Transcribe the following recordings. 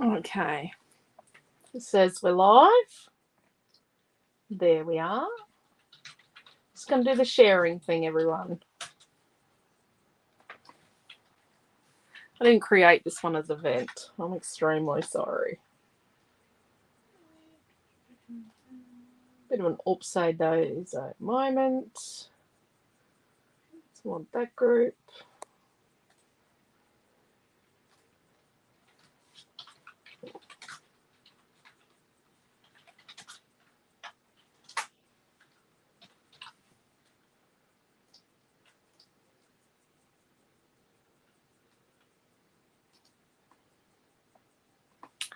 Okay. It says we're live. There we are. Just going to do the sharing thing, everyone. I didn't create this one as an event. I'm extremely sorry. Bit of an upside down moment. So want that group.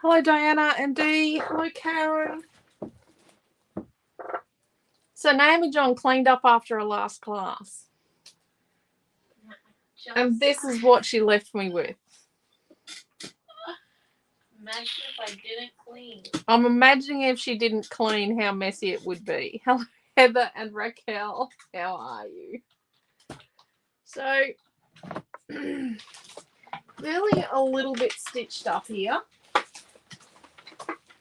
Hello, Diana and Dee. Hello, Karen. So Naomi John cleaned up after her last class. And this is what she left me with. Imagine if I didn't clean. I'm imagining if she didn't clean how messy it would be. Hello, Heather and Raquel. How are you? So, really a little bit stitched up here.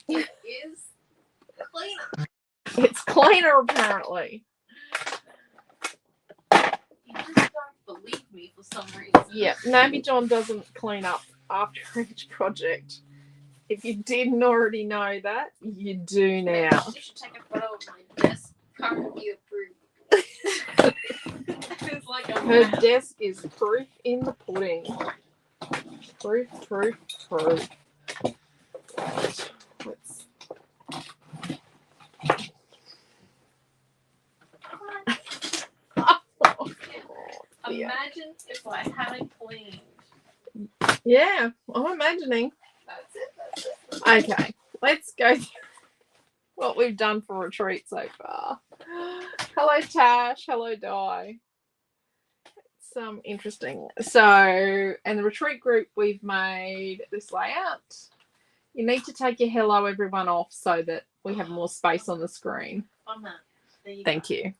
It is cleaner. It's cleaner, apparently. You just don't believe me for some reason. Yeah, Naomi John doesn't clean up after each project. If you didn't already know that, you do now. You should take a photo of my desk currently approved. It's like a Her map. desk is proof in the pudding. Proof. Right. Let's... Imagine if I hadn't cleaned. Yeah, I'm imagining. That's it. Okay, let's go through what we've done for retreat so far. Hello, Tash. Hello, Di. Some interesting. So, in the retreat group, we've made this layout. You need to take your hello everyone off so that we have more space on the screen. On that. Thank you.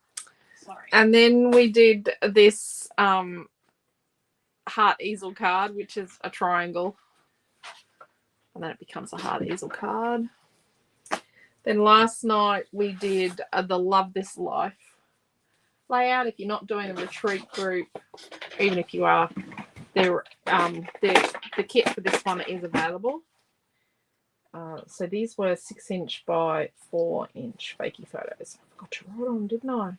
Sorry. And then we did this heart easel card, which is a triangle. And then it becomes a heart easel card. Then last night we did the Love This Life layout. If you're not doing a retreat group, even if you are, the kit for this one is available. So these were 6" by 4" fakey photos. I forgot to write on, didn't I?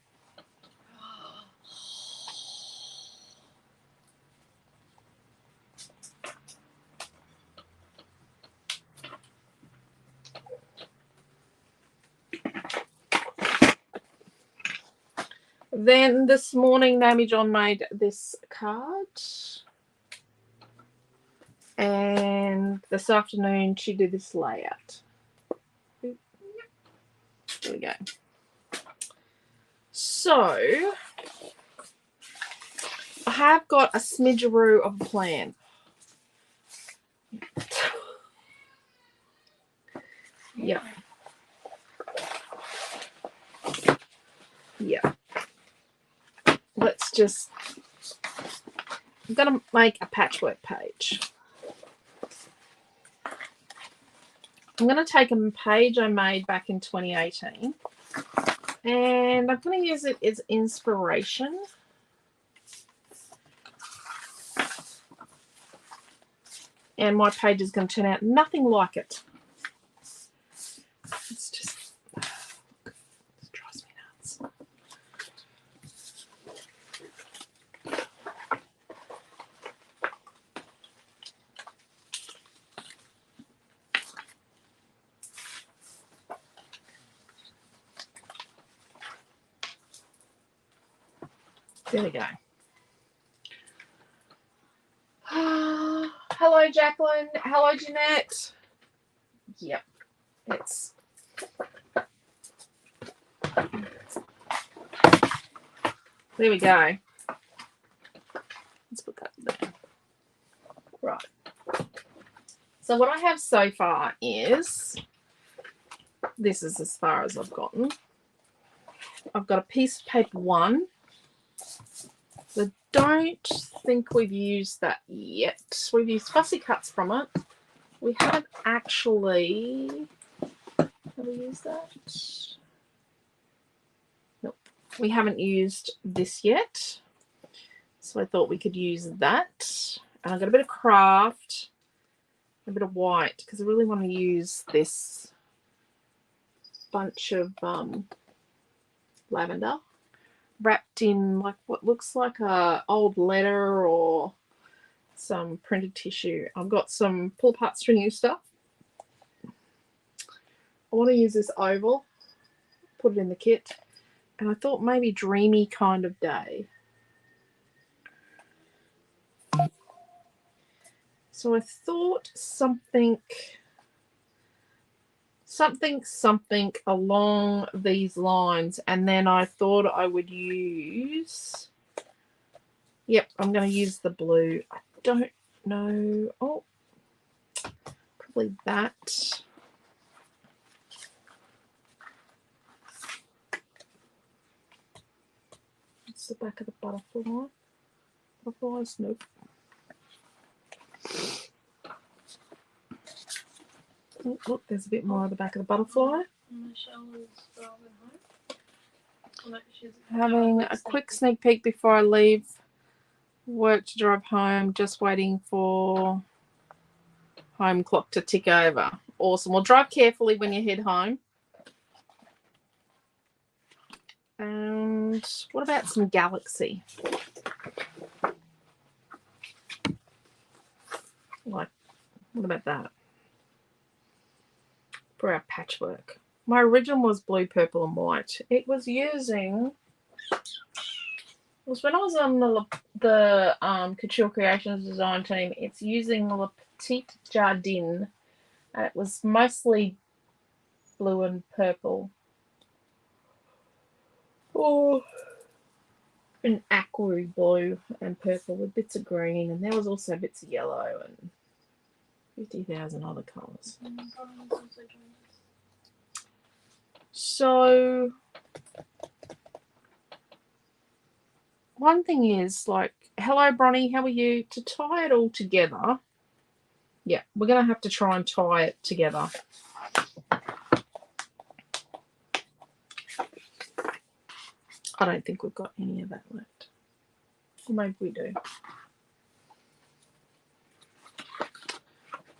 Then this morning, Naomi John made this card. And this afternoon, she did this layout. There we go. So, I have got a smidgeroo of a plan. Yeah. Yeah. Let's just... I'm going to make a patchwork page. I'm going to take a page I made back in 2018 and I'm going to use it as inspiration. And my page is going to turn out nothing like it. It's just... It drives me nuts. There we go. Hello, Jacqueline. Hello, Jeanette. Yep. It's... There we go. Let's put that there. Right. So what I have so far is... This is as far as I've gotten. I've got a piece of paper 1. I don't think we've used that yet. We've used fussy cuts from it. We haven't actually... Have we used that? Nope. We haven't used this yet. So I thought we could use that. And I've got a bit of craft, a bit of white, because I really want to use this bunch of lavender wrapped in like what looks like a old letter or some printed tissue. I've got some pull apart stringy stuff. I want to use this oval, put it in the kit, and I thought maybe dreamy kind of day. So I thought something along these lines, and then I thought I would use, yep, I'm going to use the blue. I don't know, oh, probably that. It's the back of the butterfly. Butterflies, nope. Oh, look, there's a bit more at the back of the butterfly. Having a quick sneak peek before I leave work to drive home, just waiting for home clock to tick over. Awesome. Well, drive carefully when you head home. And what about some galaxy? Like, what about that? For our patchwork. My original was blue, purple, and white. It was using... It was when I was on the Couture Creations design team. It's using Le Petit Jardin. It was mostly blue and purple. Or an aqua blue and purple with bits of green. And there was also bits of yellow and 50,000 other colours. So... one thing is, like, hello, Bronnie, how are you? To tie it all together, yeah, we're going to have to try and tie it together. I don't think we've got any of that left. Or maybe we do.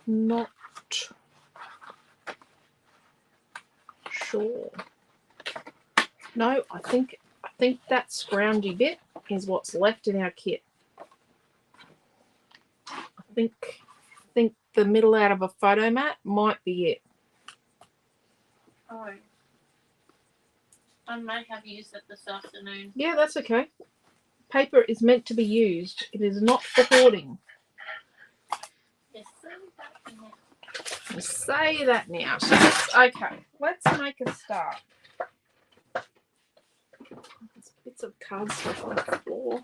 Not sure. No, I think that scroungy bit is what's left in our kit. I think the middle out of a photo mat might be it. Oh. I may have used it this afternoon. Yeah, that's okay. Paper is meant to be used. It is not for hoarding. Yes, say that now. You say that now. Okay, let's make a start. There's bits of card stuff on the floor.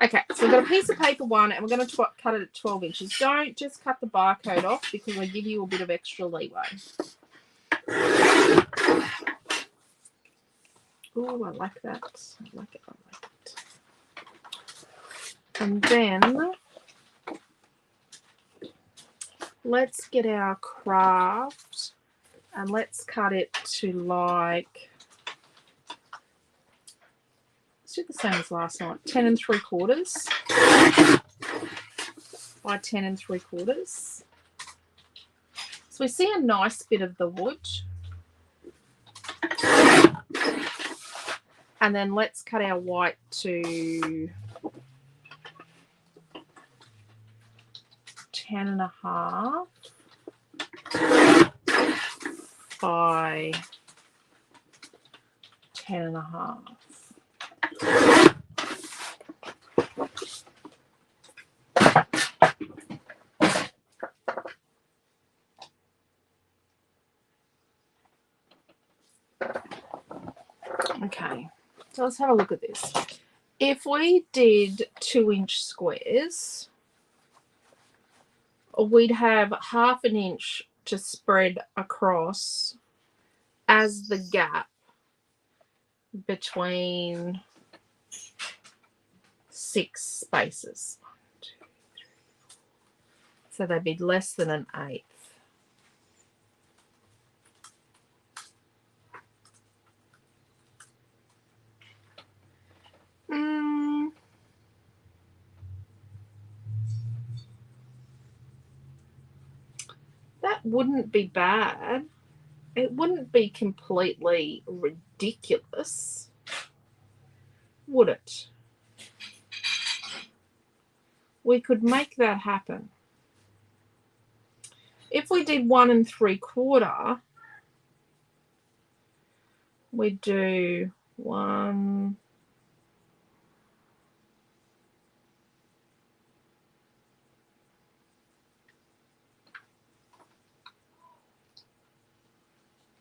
Okay, so we've got a piece of paper one, and we're going to cut it at 12 inches. Don't just cut the barcode off because I give you a bit of extra leeway. Oh, I like that. I like it. I like it. And then let's get our craft and let's cut it to like, let's do the same as last night, 10 3/4 by 10 3/4. So we see a nice bit of the wood. And then let's cut our white to 10 1/2 by 10 1/2. Okay, so let's have a look at this. If we did 2-inch squares, we'd have 1/2 inch to spread across as the gap between 6 spaces. 1 2 3 4. So they'd be less than an eighth. That wouldn't be bad. It wouldn't be completely ridiculous, would it? We could make that happen. If we did 1 3/4, we'd do 1,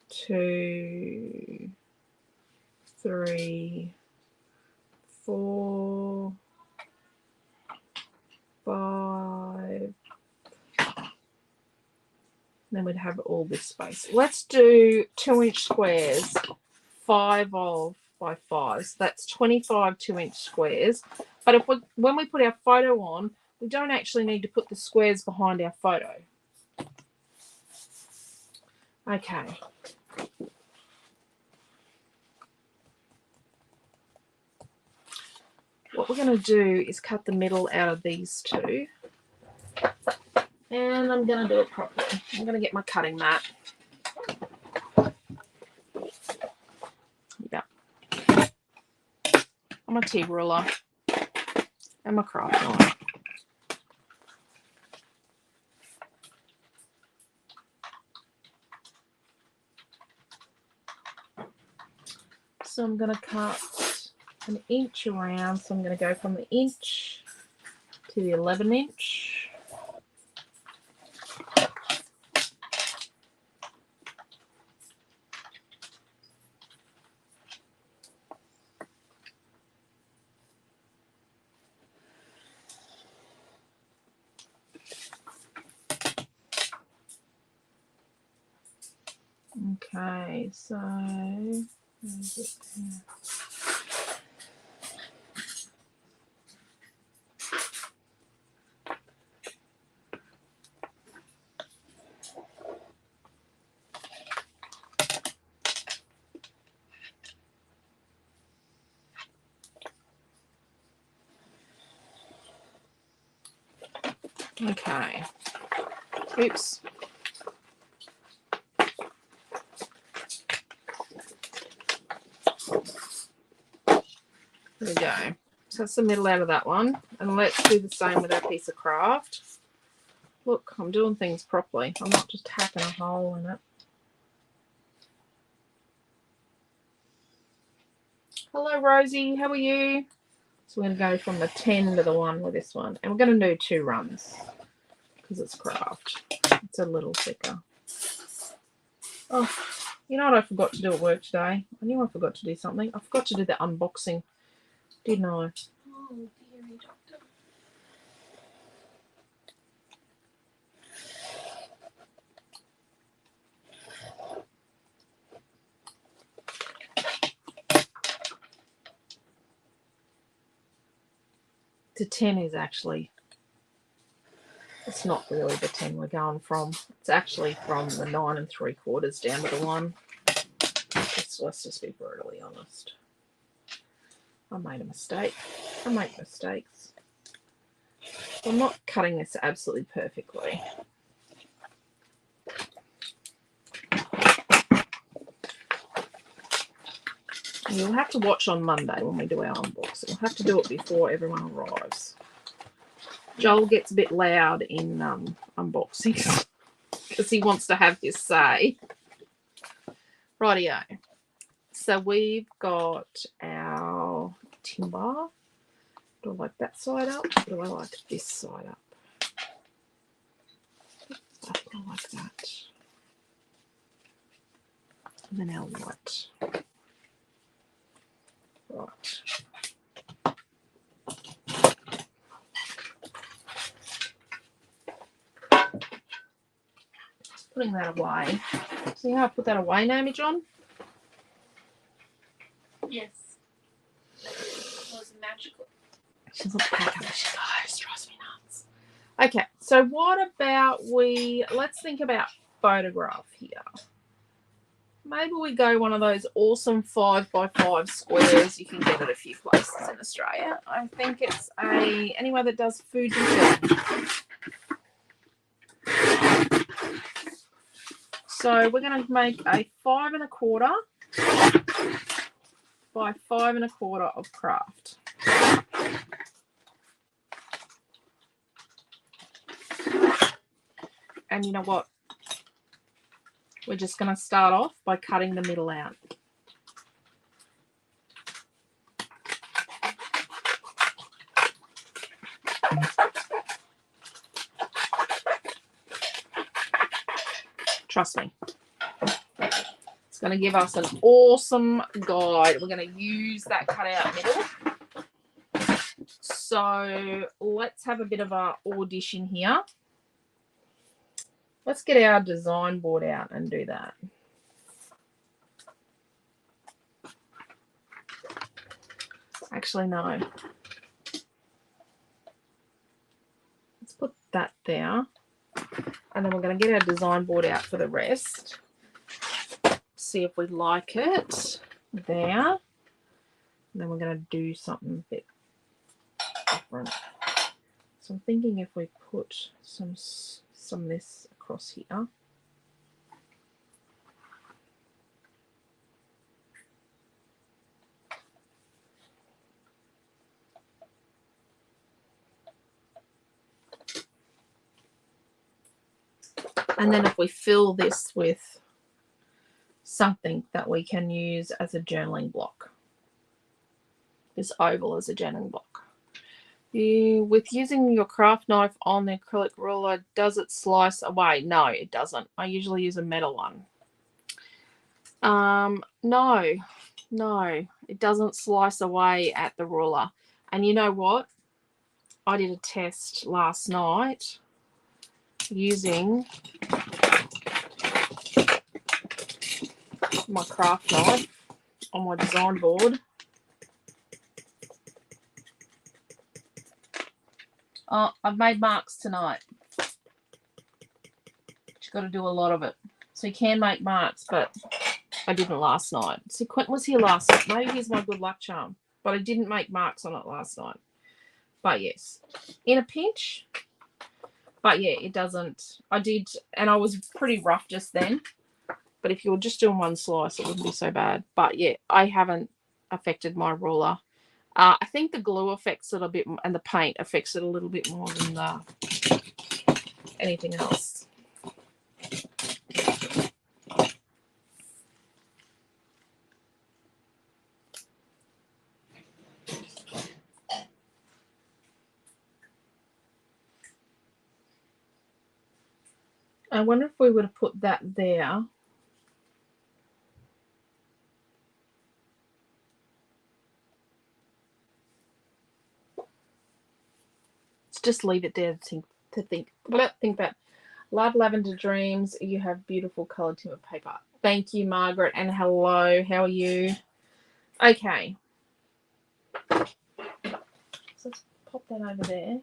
2, 3, 4, 5. Then we'd have all this space. Let's do 2-inch squares, 5 of by 5. So that's 25 2-inch squares. But when we put our photo on, we don't actually need to put the squares behind our photo. Okay. What we're going to do is cut the middle out of these two. And I'm going to do it properly. I'm going to get my cutting mat. Yeah. And my tea ruler. And my craft knife. So I'm going to cut 1 inch around. So I'm going to go from the inch to the 11-inch. Okay, so where's it here? Okay. Oops. There we go. So that's the middle out of that one. And let's do the same with our piece of craft. Look, I'm doing things properly. I'm not just hacking a hole in it. Hello, Rosie. How are you? So we're going to go from the 10 to the 1 with this one. And we're going to do 2 runs because it's craft. It's a little thicker. Oh, you know what I forgot to do at work today? I knew I forgot to do something. I forgot to do the unboxing. Didn't I? Oh, dearie doctor. The 10 is actually, it's not really the 10 we're going from. It's actually from the 9 3/4 down to the 1. Let's just be brutally honest. I made a mistake. I make mistakes. I'm not cutting this absolutely perfectly. You'll have to watch on Monday when we do our unboxing. We'll have to do it before everyone arrives. Joel gets a bit loud in unboxings because he wants to have his say. Rightio. So we've got our timber. Do I like that side up? Or do I like this side up? I think I like that. And then our white. Right. Putting that away. See how I put that away, Naomi John? Yes. It was magical. She's a packer. She goes, drives me nuts. Okay, so what about let's think about photograph here. Maybe we go one of those awesome 5x5 squares you can get at a few places in Australia. I think it's anywhere that does Fujifilm. So we're going to make a 5 1/4 by 5 1/4 of craft. And you know what? We're just going to start off by cutting the middle out. Trust me. It's going to give us an awesome guide. We're going to use that cutout middle. So let's have a bit of an audition here. Let's get our design board out and do that. Actually, no. Let's put that there. And then we're going to get our design board out for the rest. See if we like it there. And then we're going to do something a bit different. So I'm thinking if we put some this across here. And then if we fill this with something that we can use as a journaling block. This oval as a journaling block. With using your craft knife on the acrylic ruler, does it slice away? No, it doesn't. I usually use a metal one. No, it doesn't slice away at the ruler. And you know what? I did a test last night using my craft knife on my design board. Oh, I've made marks tonight. You've got to do a lot of it. So you can make marks, but I didn't last night. See, Quentin was here last night. Maybe he's my good luck charm. But I didn't make marks on it last night. But yes, in a pinch. But yeah, it doesn't. I did, and I was pretty rough just then. But if you were just doing one slice, it wouldn't be so bad. But yeah, I haven't affected my ruler. I think the glue affects it a bit, and the paint affects it a little bit more than anything else. I wonder if we were to put that there. Let's just leave it there to think about. Love Lavender Dreams. You have beautiful coloured timber paper. Thank you, Margaret, and hello. How are you? Okay. So let's pop that over there.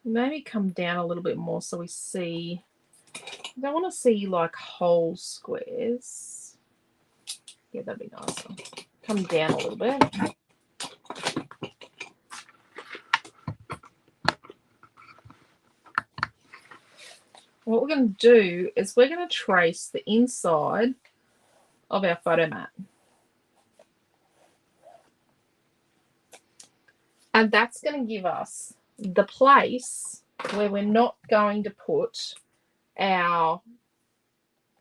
Maybe come down a little bit more so we see. I don't want to see like whole squares. Yeah, that'd be nicer. Come down a little bit. What we're going to do is we're going to trace the inside of our photo mat. And that's going to give us the place where we're not going to put our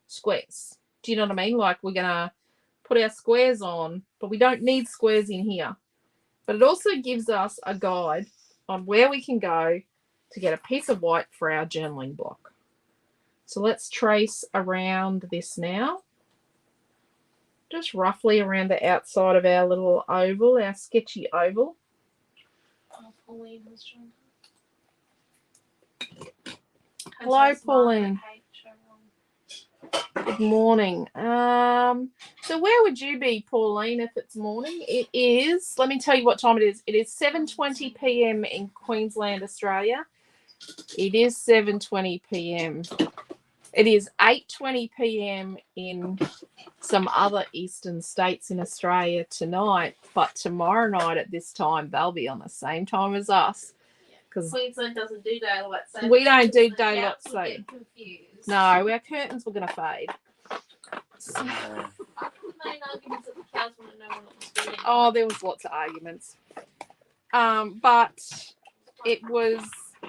squares. Do you know what I mean? Like we're going to put our squares on, but we don't need squares in here. But it also gives us a guide on where we can go to get a piece of white for our journaling block. So let's trace around this now. Just roughly around the outside of our little oval, our sketchy oval. Hello, Pauline. Good morning. So where would you be, Pauline, if it's morning? It is, let me tell you what time it is. It is 7:20 p.m. in Queensland, Australia. It is 7:20 p.m. It is 8:20 p.m. in some other eastern states in Australia tonight, but tomorrow night at this time, they'll be on the same time as us. Because Queensland doesn't do daylight saving. we don't do The daylight cats will saving. get confused. No, our curtains were going to fade. So, I put main arguments that the cows want to know when it was feeding. oh, there was lots of arguments. But it was,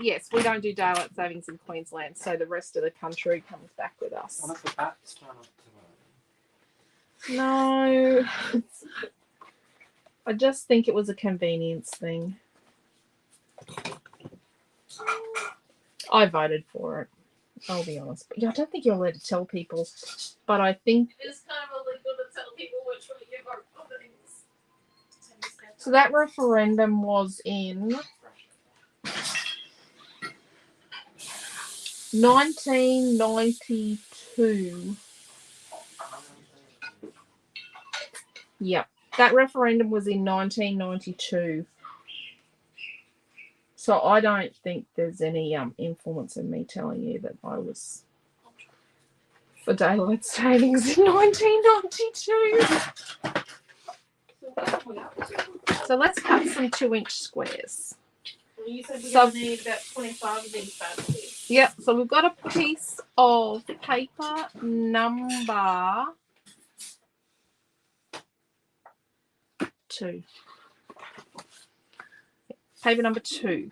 yes, we don't do daylight savings in Queensland, so the rest of the country comes back with us. What if the bats turn up tomorrow? No, I just think it was a convenience thing. I voted for it. I'll be honest. But I don't think you're allowed to tell people, but I think It is kind of illegal to tell people which way you vote for things. so. That referendum was in 1992. Yep, that referendum was in 1992. So I don't think there's any influence in me telling you that I was for daylight savings in 1992. So let's cut some 2-inch squares. Well, you said we're So- going to need about 25 of these bad boys. Yep, so we've got a piece of paper number 2. Paper number 2.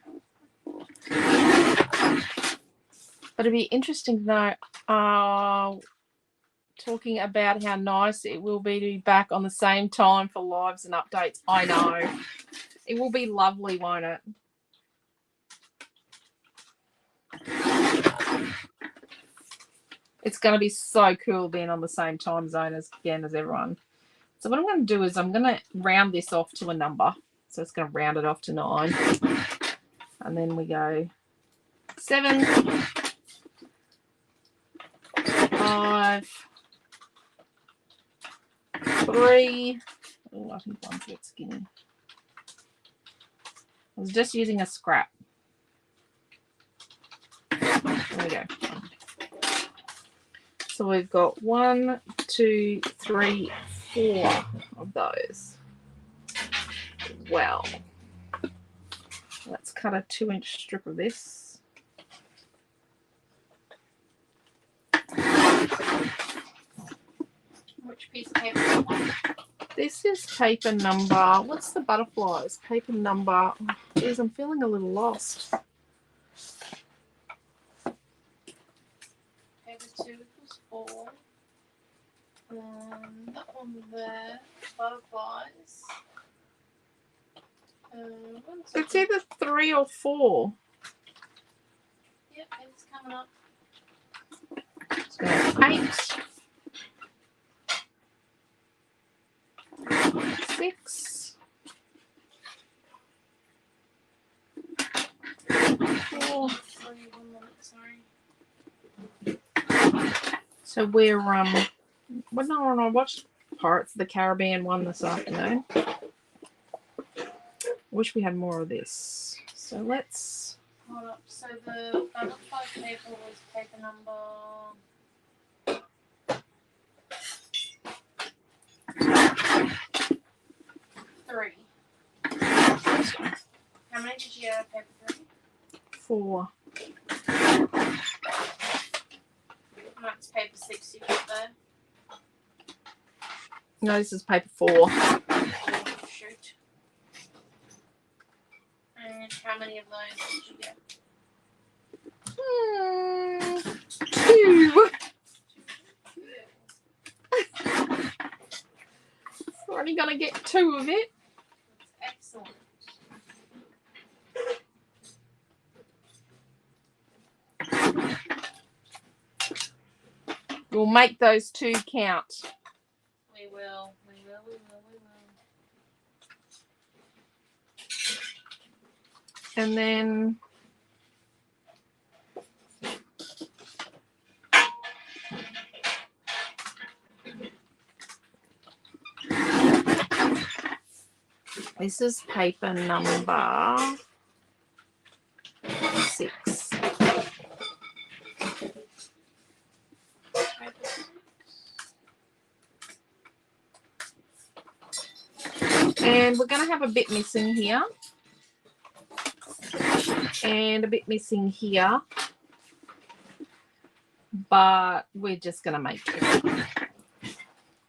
But it'd be interesting to know, talking about how nice it will be to be back on the same time for lives and updates. I know. It will be lovely, won't it? It's going to be so cool being on the same time zone as everyone. So what I'm going to do is I'm going to round this off to a number. So it's going to round it off to 9. And then we go 7, 5, 3. Oh, I think one's a bit skinny. I was just using a scrap. There we go. So we've got 1, 2, 3, 4 of those. Well, let's cut a 2-inch strip of this. Which piece of paper do you want? This is paper number, what's the butterflies? Paper number, geez, I'm feeling a little lost. Paper 2 equals 4. That one there, butterflies. It's either 3 or 4. Yep, it's coming up. So 8, 6, 4. Sorry, 1 minute, sorry. So we're well, no, I watched Pirates of the Caribbean one this afternoon. Wish we had more of this. So let's. Hold up. So the butterfly paper was paper number 3. How many did you have paper 3? 4. That's paper 6 you got there. No, this is paper 4. Oh, shoot. And how many of those did you get? 2. We're only gonna get 2 of it. That's excellent. We'll make those 2 count. We will. And then This is paper number 6. And we're going to have a bit missing here. And a bit missing here. But we're just going to make it.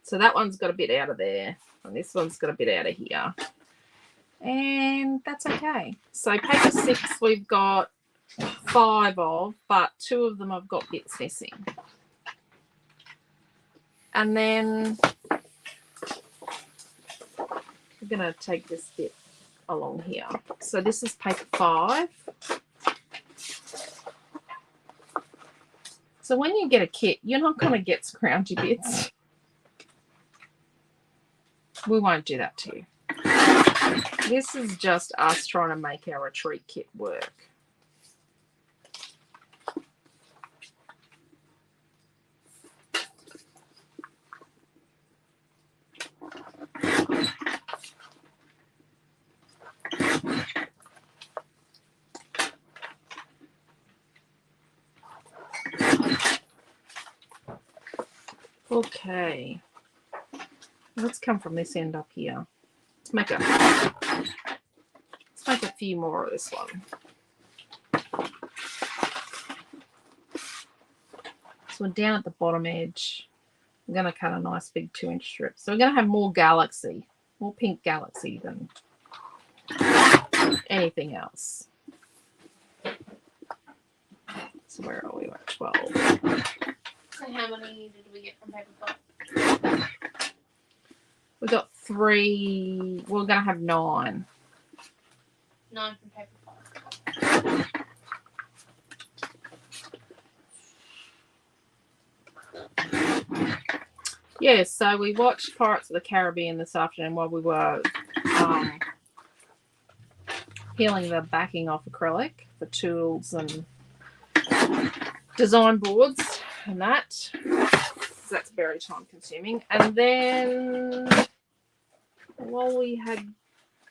So that one's got a bit out of there. And this one's got a bit out of here. And that's okay. So paper 6 we've got 5 of, but 2 of them I've got bits missing. And then we're going to take this bit along here. So this is paper 5. So when you get a kit, you're not going to get scroungy bits. We won't do that to you. This is just us trying to make our retreat kit work. Okay. Let's come from this end up here. Let's make a few more of this one. So we're down at the bottom edge. I'm going to cut a nice big 2-inch strip. So we're going to have more galaxy, more pink galaxy than anything else. So where are we? We're at 12. So how many did we get from paper 5? We got 3. We're going to have 9. 9 from paper 5. Yeah, so we watched Pirates of the Caribbean this afternoon while we were peeling the backing off acrylic for tools and design boards and that. So that's very time consuming. And then while we had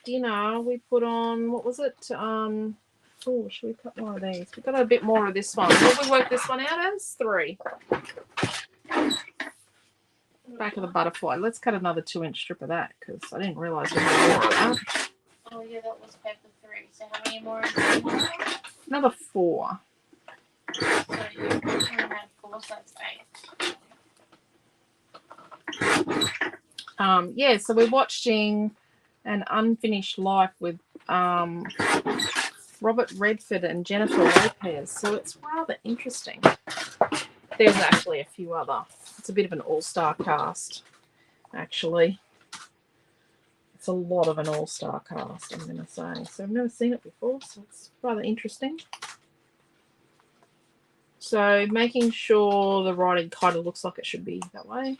dinner, we put on, what was it? Oh, should we cut more of these? We've got a bit more of this one. What we work this one out as? 3. Back of the butterfly. Let's cut another 2-inch strip of that because I didn't realise we had more of that. Oh yeah, that was paper 3. So how many more? Another 4. So you only had 4, so that's 8. Yeah, so we're watching An Unfinished Life with Robert Redford and Jennifer Lopez. So it's rather interesting. There's actually a few other. It's a bit of an all-star cast, actually. It's a lot of an all-star cast, I'm going to say. So I've never seen it before, so it's rather interesting. So making sure the writing kind of looks like it should be that way.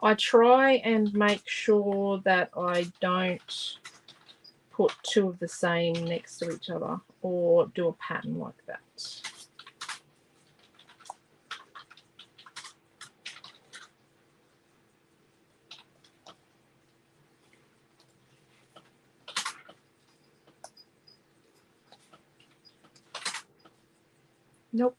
I try and make sure that I don't put 2 of the same next to each other or do a pattern like that. Nope.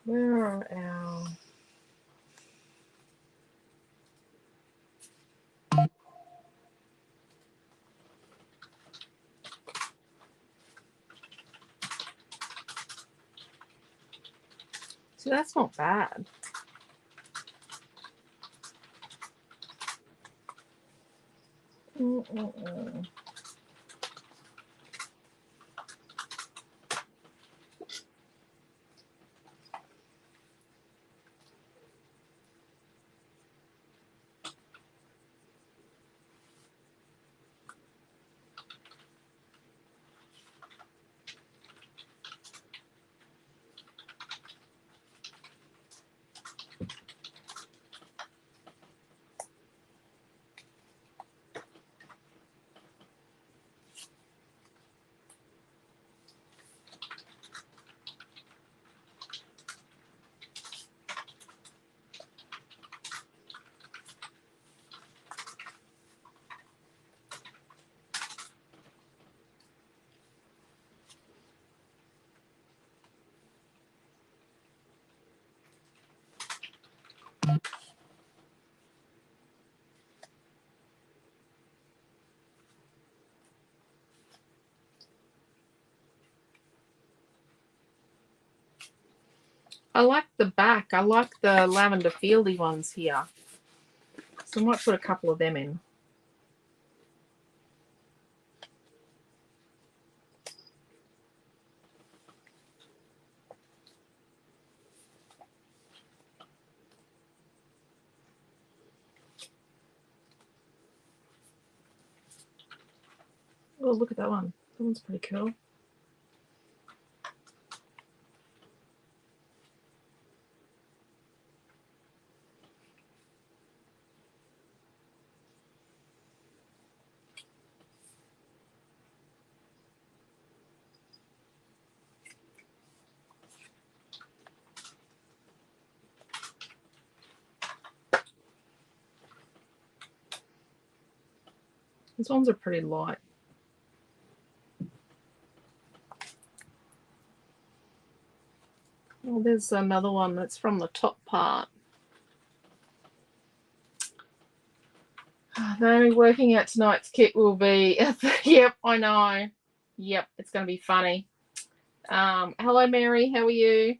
Where are our... So that's not bad. I like the back. I like the lavender fieldy ones here. So I might put a couple of them in. Oh, look at that one. That one's pretty cool. These ones are pretty light. Oh, there's another one that's from the top part. The only working out tonight's kit will be, yep, I know. Yep, it's going to be funny. Hello, Mary. How are you?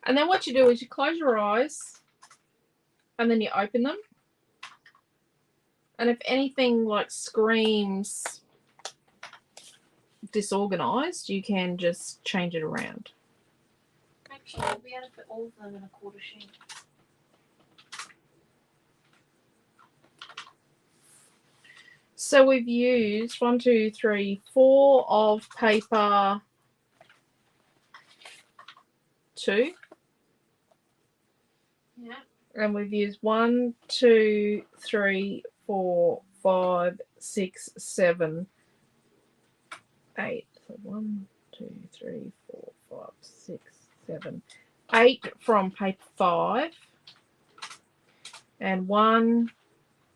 And then what you do is you close your eyes and then you open them. And if anything like screams disorganized, you can just change it around. Actually, I'll be able to put all of them in a quarter sheet. So we've used 1, 2, 3, 4 of paper 2. Yeah. And we've used 1, 2, 3, 4, 5, 6, 7, 8. So 1, 2, 3, 4, 5, 6, 7, 8 from paper 5. And 1,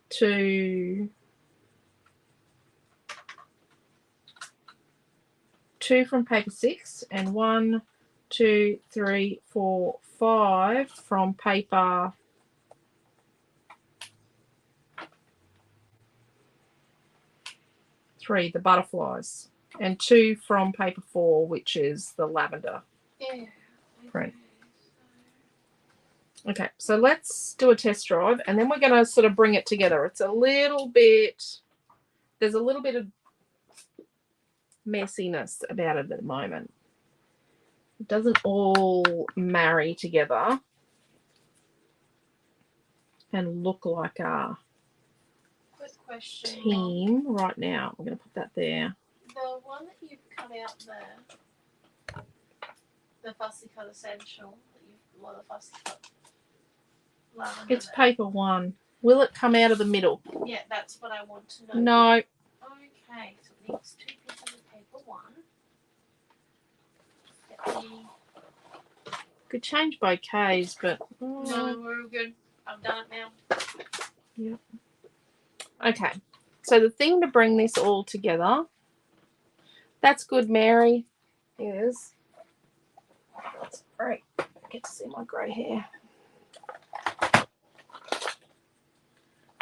2, 2 from paper 6. And 1, 2, 3, 4, 5 from paper 3, the butterflies, and 2 from paper 4, which is the lavender print. Okay, so let's do a test drive, and then we're going to sort of bring it together. It's a little bit, there's a little bit of messiness about it at the moment. It doesn't all marry together and look like a team right now. I'm going to put that there. The one that you've cut out there, the fussy cut essential, that you've, well, the fussy cut lavender. It's paper 1. Will it come out of the middle? Yeah, that's what I want to know. No. Okay, so it needs 2 pieces of paper 1. Get the... Could change bouquets, but No, we're all good. I've done it now. Yep. Okay, so the thing to bring this all together, that's good, Mary, is, that's great, I get to see my grey hair.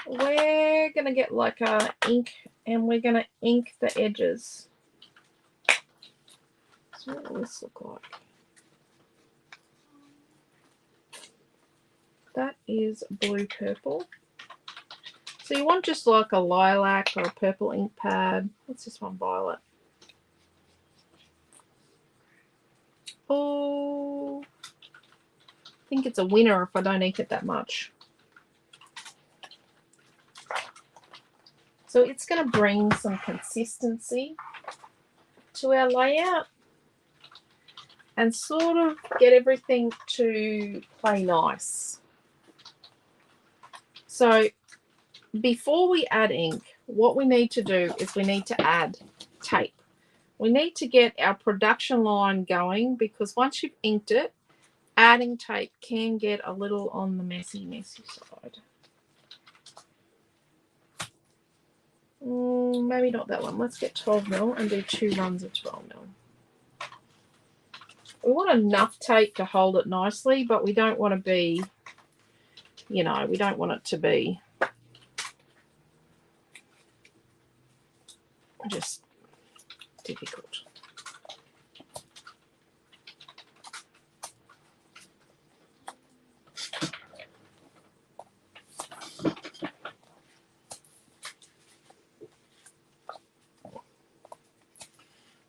We're going to get like a ink, and we're going to ink the edges. So what will this look like? That is blue purple. So you want just like a lilac or a purple ink pad. What's this one? Violet. Oh, I think it's a winner if I don't ink it that much. So it's going to bring some consistency to our layout and sort of get everything to play nice. So before we add ink, what we need to do is we need to add tape. We need to get our production line going, because once you've inked it, adding tape can get a little on the messy side. Maybe not that one. Let's get 12 mil and do 2 runs of 12 mil. we want enough tape to hold it nicely, but we don't want to be, you know, we don't want it to be just difficult.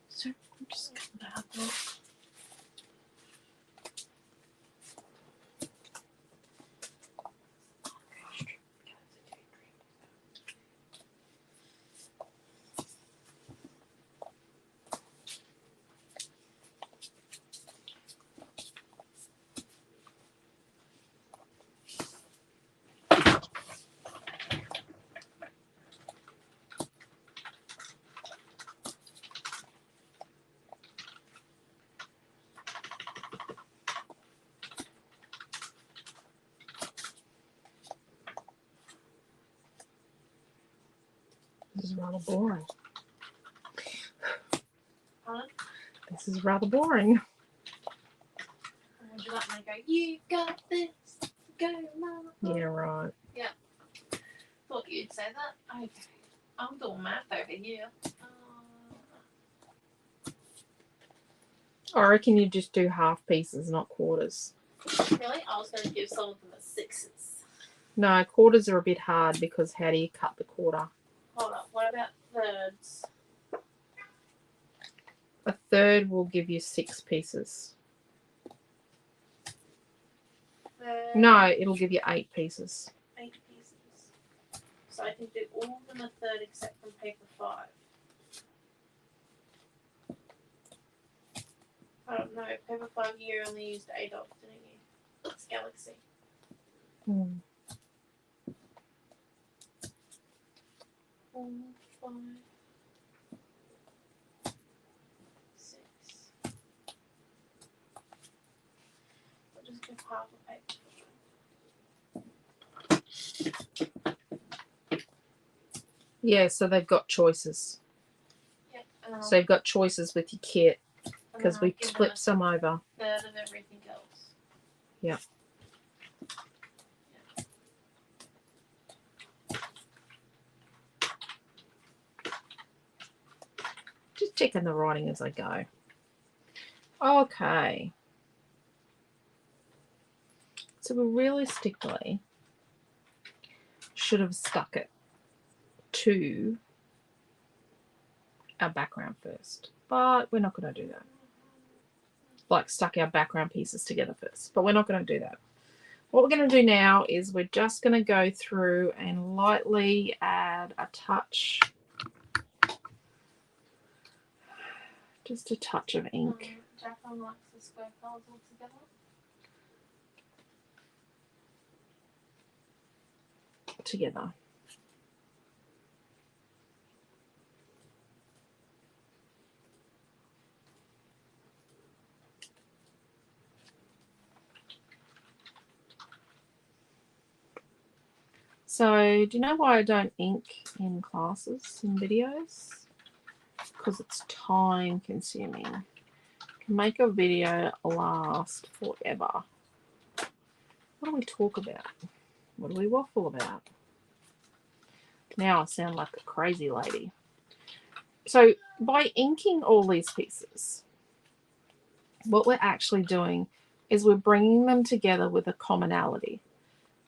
So I'm just going to have a look. This is rather boring. Pardon? This is rather boring. Would you like me to go, you got this, go mama? Yeah, right. Thought you'd say that. Okay. I'm doing math over here. I reckon you just do half pieces, not quarters. Really? I was going to give some of them a sixes. No, quarters are a bit hard because how do you cut the quarter? Hold up. What about thirds? A third will give you 6 pieces. No, it'll give you 8 pieces. 8 pieces. So I can do all of them a third except from paper 5. I don't know. Paper 5 you only used 8 of, didn't you? It's Galaxy. Hmm. 4, 5, 6. I'll just give half a paper. Yeah, so they've got choices. Yep. So you've got choices with your kit and because then we I'll give them flipped some over. a third of everything else. Yeah. Just checking the writing as I go. Okay. So we realistically should have stuck it to our background first, but we're not going to do that. Like stuck our background pieces together first, but we're not going to do that. What we're going to do now is we're just going to go through and lightly add a touch, just a touch of ink. Jacqueline likes the square colours all together. Together. So, do you know why I don't ink in classes and videos? Because it's time consuming. Can make a video last forever. What do we talk about? What do we waffle about? Now I sound like a crazy lady. So by inking all these pieces, what we're actually doing is we're bringing them together with a commonality.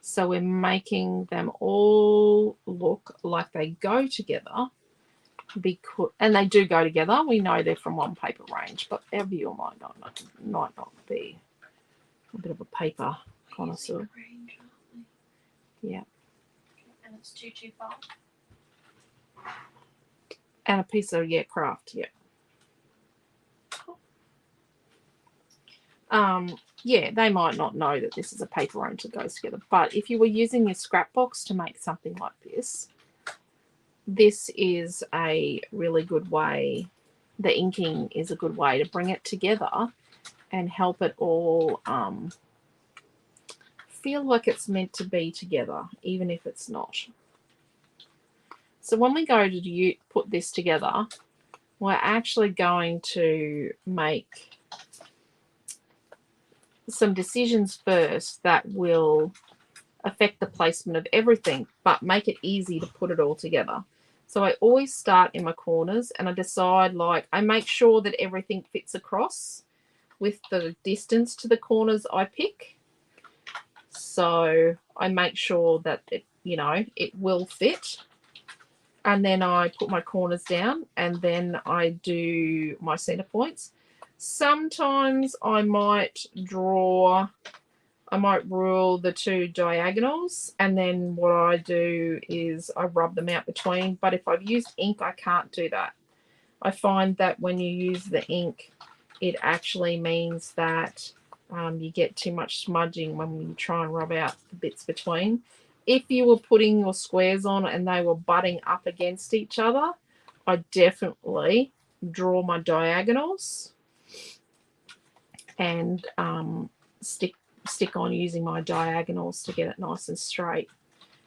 So we're making them all look like they go together. And they do go together. We know they're from one paper range, but our viewer might not be a bit of a paper connoisseur. Range, aren't we? Yeah. And it's 225. And a piece of craft, yeah. Yeah, they might not know that this is a paper range that goes together, but if you were using your scrapbooks to make something like this, this is a really good way. The inking is a good way to bring it together and help it all feel like it's meant to be together, even if it's not. So when we go to put this together, we're actually going to make some decisions first that will affect the placement of everything, but make it easy to put it all together. So I always start in my corners and I decide, like, I make sure that everything fits across with the distance to the corners I pick. So I make sure that it, you know, it will fit. And then I put my corners down and then I do my center points. Sometimes I might rule the two diagonals, and then what I do is I rub them out between. But if I've used ink, I can't do that. I find that when you use the ink, it actually means that you get too much smudging when you try and rub out the bits between. If you were putting your squares on and they were butting up against each other, I definitely draw my diagonals and stick on using my diagonals to get it nice and straight.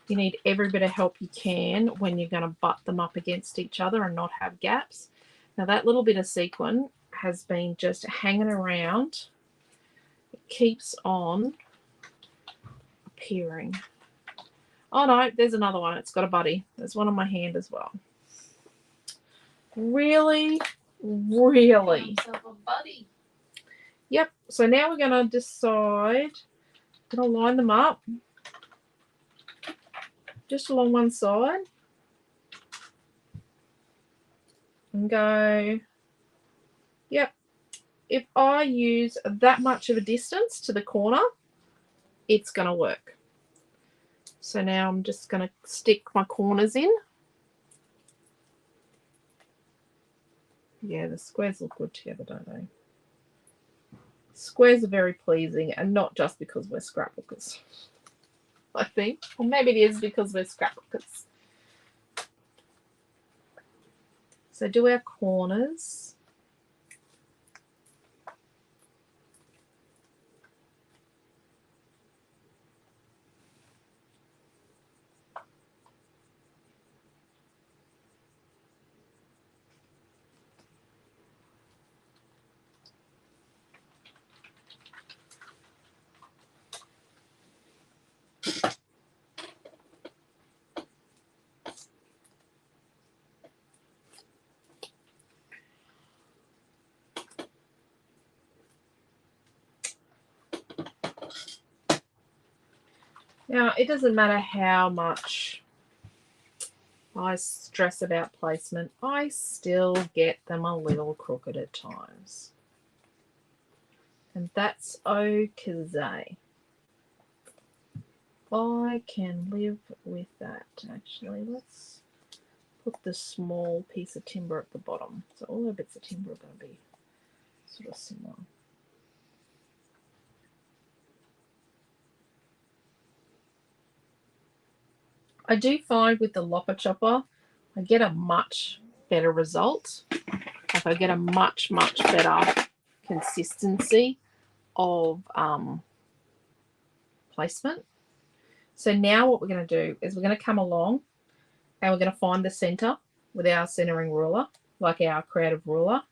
You need every bit of help you can when you're going to butt them up against each other and not have gaps. Now that little bit of sequin has been just hanging around. It keeps on appearing. Oh no, there's another one. It's got a buddy. There's one on my hand as well. Really? Himself a buddy. Yep. So now we're going to decide. I'm going to line them up just along one side and go, yep. If I use that much of a distance to the corner, it's going to work. So now I'm just going to stick my corners in. Yeah, the squares look good together, don't they? Squares are very pleasing, and not just because we're scrapbookers, I think. Or maybe it is because we're scrapbookers. So do our corners. Now, it doesn't matter how much I stress about placement, I still get them a little crooked at times. And that's okay. I can live with that. Actually, let's put the small piece of timber at the bottom. So all the bits of timber are going to be sort of similar. I do find with the lopper chopper, I get a much better result. Like I get a much better consistency of placement. So now what we're going to do is we're going to come along and we're going to find the center with our centering ruler, like our creative ruler.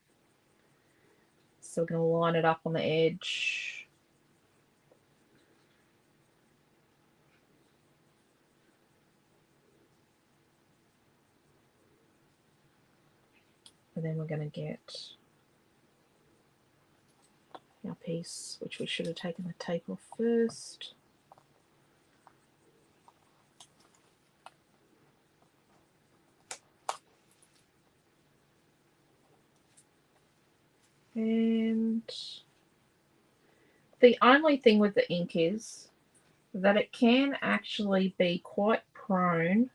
So we're going to line it up on the edge. And then we're going to get our piece, which we should have taken the tape off first. And the only thing with the ink is that it can actually be quite prone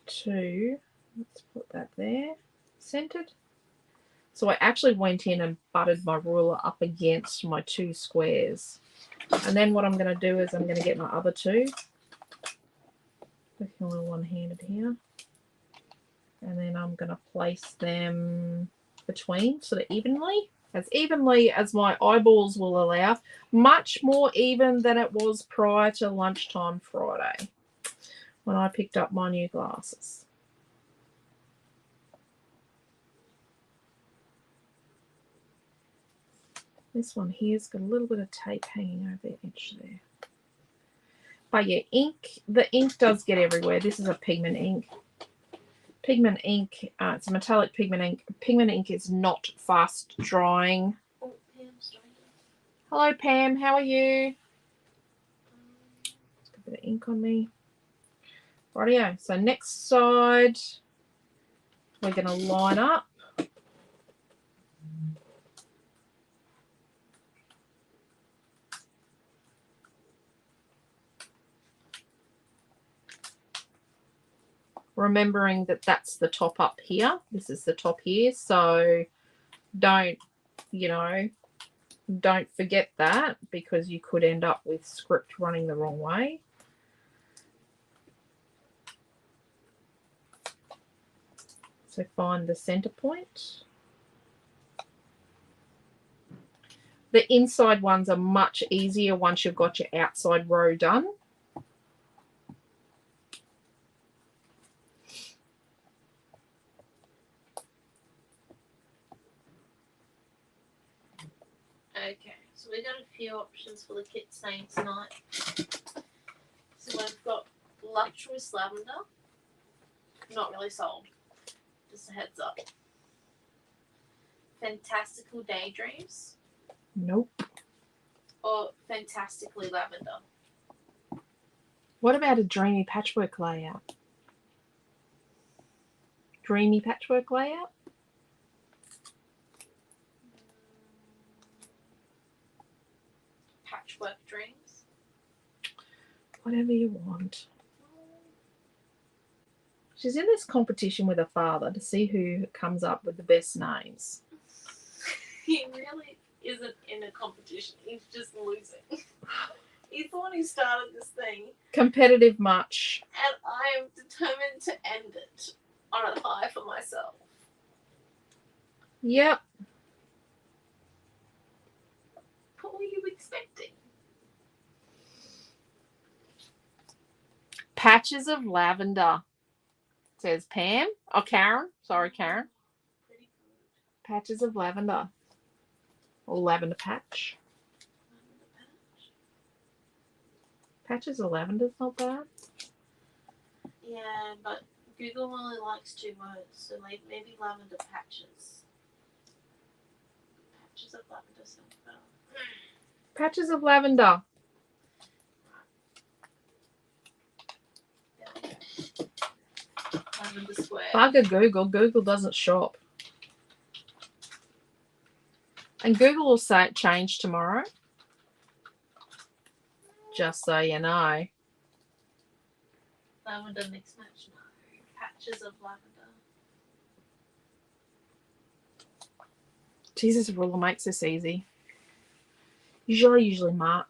to, let's put that there, centered. So I actually went in and butted my ruler up against my two squares. And then what I'm going to do is I'm going to get my other two. Working on one-handed here. And then I'm going to place them between sort of evenly as my eyeballs will allow. Much more even than it was prior to lunchtime Friday when I picked up my new glasses. This one here's got a little bit of tape hanging over the edge there. But yeah, ink, the ink does get everywhere. This is a pigment ink. Pigment ink, it's a metallic pigment ink. Pigment ink is not fast drying. Oh, Pam's joining. Hello, Pam. How are you? Let's get a bit of ink on me. Rightio. So next side, we're going to line up. Remembering that that's the top up here. This is the top here. So don't, don't forget that, because you could end up with script running the wrong way. So find the center point. The inside ones are much easier once you've got your outside row done. Okay, so we got a few options for the kit saying tonight. So we've got Luxurious Lavender. Not really sold. Just a heads up. Fantastical Daydreams. Nope. Or Fantastically Lavender. What about a dreamy patchwork layout? Dreamy patchwork layout? Patchwork Dreams. Whatever you want. She's in this competition with her father to see who comes up with the best names. He really isn't in a competition. He's just losing. He's the one who started this thing. Competitive much. And I am determined to end it on a high for myself. Yep. What were you expecting? Patches of lavender, says Pam. Oh, Karen. Sorry, Karen. Pretty good. Patches of lavender. Or lavender patch. Patches of lavender's not bad. Yeah, but Google only likes 2 words, so maybe lavender patches. Patches of lavender sounds better. Patches of lavender. Lavender square. Bugger Google. Google doesn't shop. And Google will say it changed tomorrow. Just so you know. Lavender mix match, no. Patches of lavender. Jesus, ruler makes this easy. I usually mark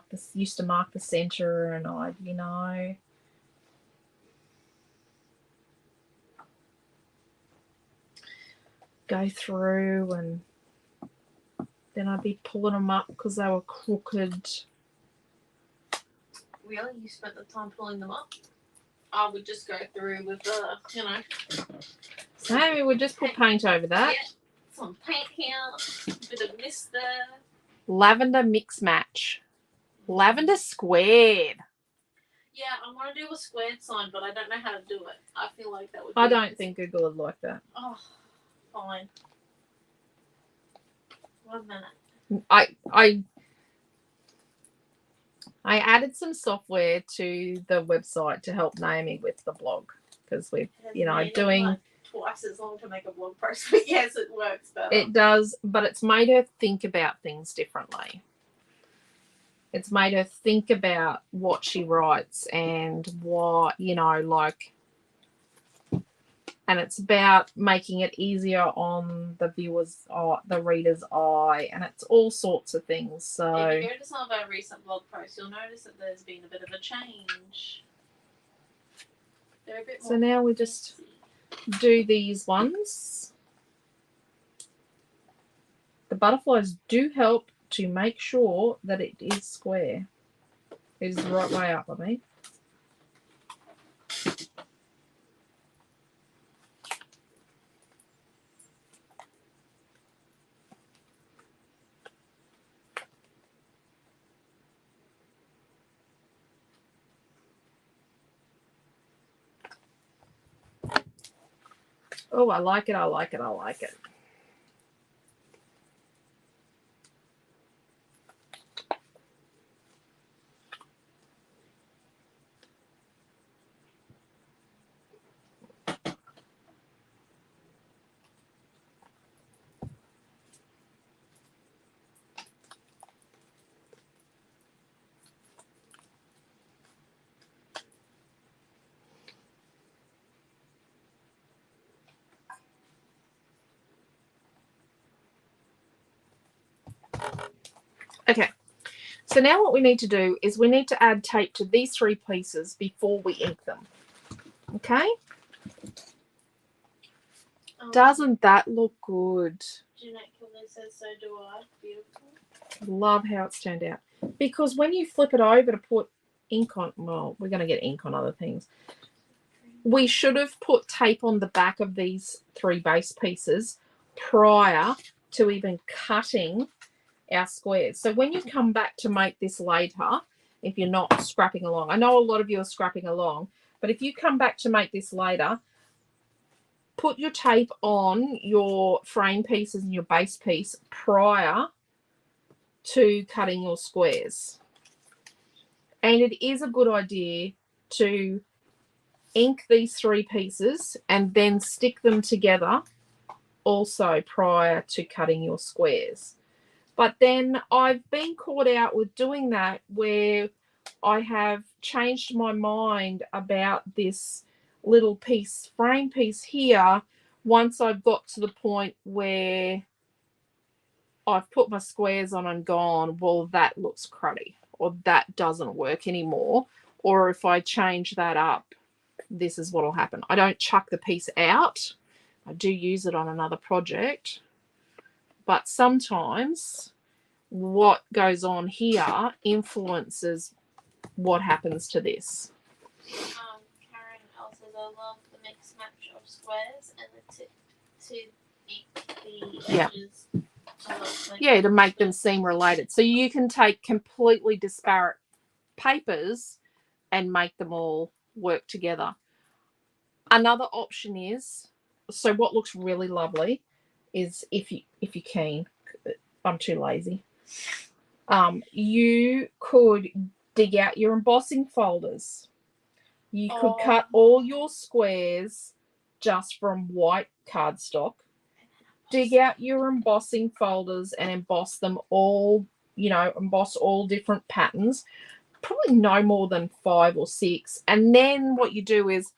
this. Used to mark the center, and I'd go through, and then I'd be pulling them up because they were crooked. Really? You spent the time pulling them up? I would just go through with the, So we would just put paint over that. Yeah, some paint here, a bit of mist there. Lavender mix match. Lavender squared. Yeah, I want to do a squared sign, but I don't know how to do it. I feel like that would be... I don't think Google would like that. Oh, fine. 1 minute. I added some software to the website to help Naomi with the blog, because we're, doing... Like twice as long to make a blog post, but yes, it works better. It does, but it's made her think about things differently. It's made her think about what she writes and what, and it's about making it easier on the the reader's eye, and it's all sorts of things. So if you go to some of our recent blog posts, you'll notice that there's been a bit of a change. They're a bit more... So now we just do these ones. The butterflies do help to make sure that it is square. It is the right way up, I mean. Oh, I like it, I like it, I like it. Okay, so now what we need to do is we need to add tape to these 3 pieces before we ink them. Okay? Doesn't that look good? Jeanette Killer says, so do I. Beautiful. Love how it's turned out. Because when you flip it over to put ink on, well, we're going to get ink on other things. We should have put tape on the back of these 3 base pieces prior to even cutting our squares. So when you come back to make this later, if you're not scrapping along, I know a lot of you are scrapping along, but if you come back to make this later, put your tape on your frame pieces and your base piece prior to cutting your squares. And it is a good idea to ink these 3 pieces and then stick them together also prior to cutting your squares. But then I've been caught out with doing that where I have changed my mind about this little piece, frame piece here, once I've got to the point where I've put my squares on and gone, well, that looks cruddy, or that doesn't work anymore. Or if I change that up, this is what will happen. I don't chuck the piece out. I do use it on another project. But sometimes what goes on here influences what happens to this. Karen L says, I love the mix match of squares and the tip to ink the edges. Yeah, to make them seem related. So you can take completely disparate papers and make them all work together. Another option is, so what looks really lovely is if you're keen, I'm too lazy. You could dig out your embossing folders. You could cut all your squares just from white cardstock. Dig out your embossing folders and emboss them all, emboss all different patterns. Probably no more than 5 or 6. And then what you do is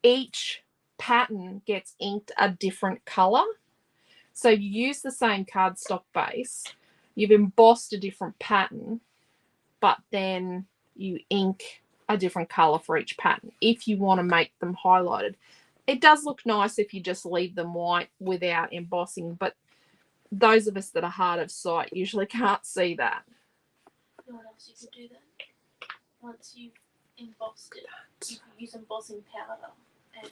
each pattern gets inked a different color. So you use the same cardstock base, you've embossed a different pattern, but then you ink a different color for each pattern if you want to make them highlighted. It does look nice if you just leave them white without embossing, but those of us that are hard of sight usually can't see that. You know what else you could do then? Once you've embossed it, you could use embossing powder. And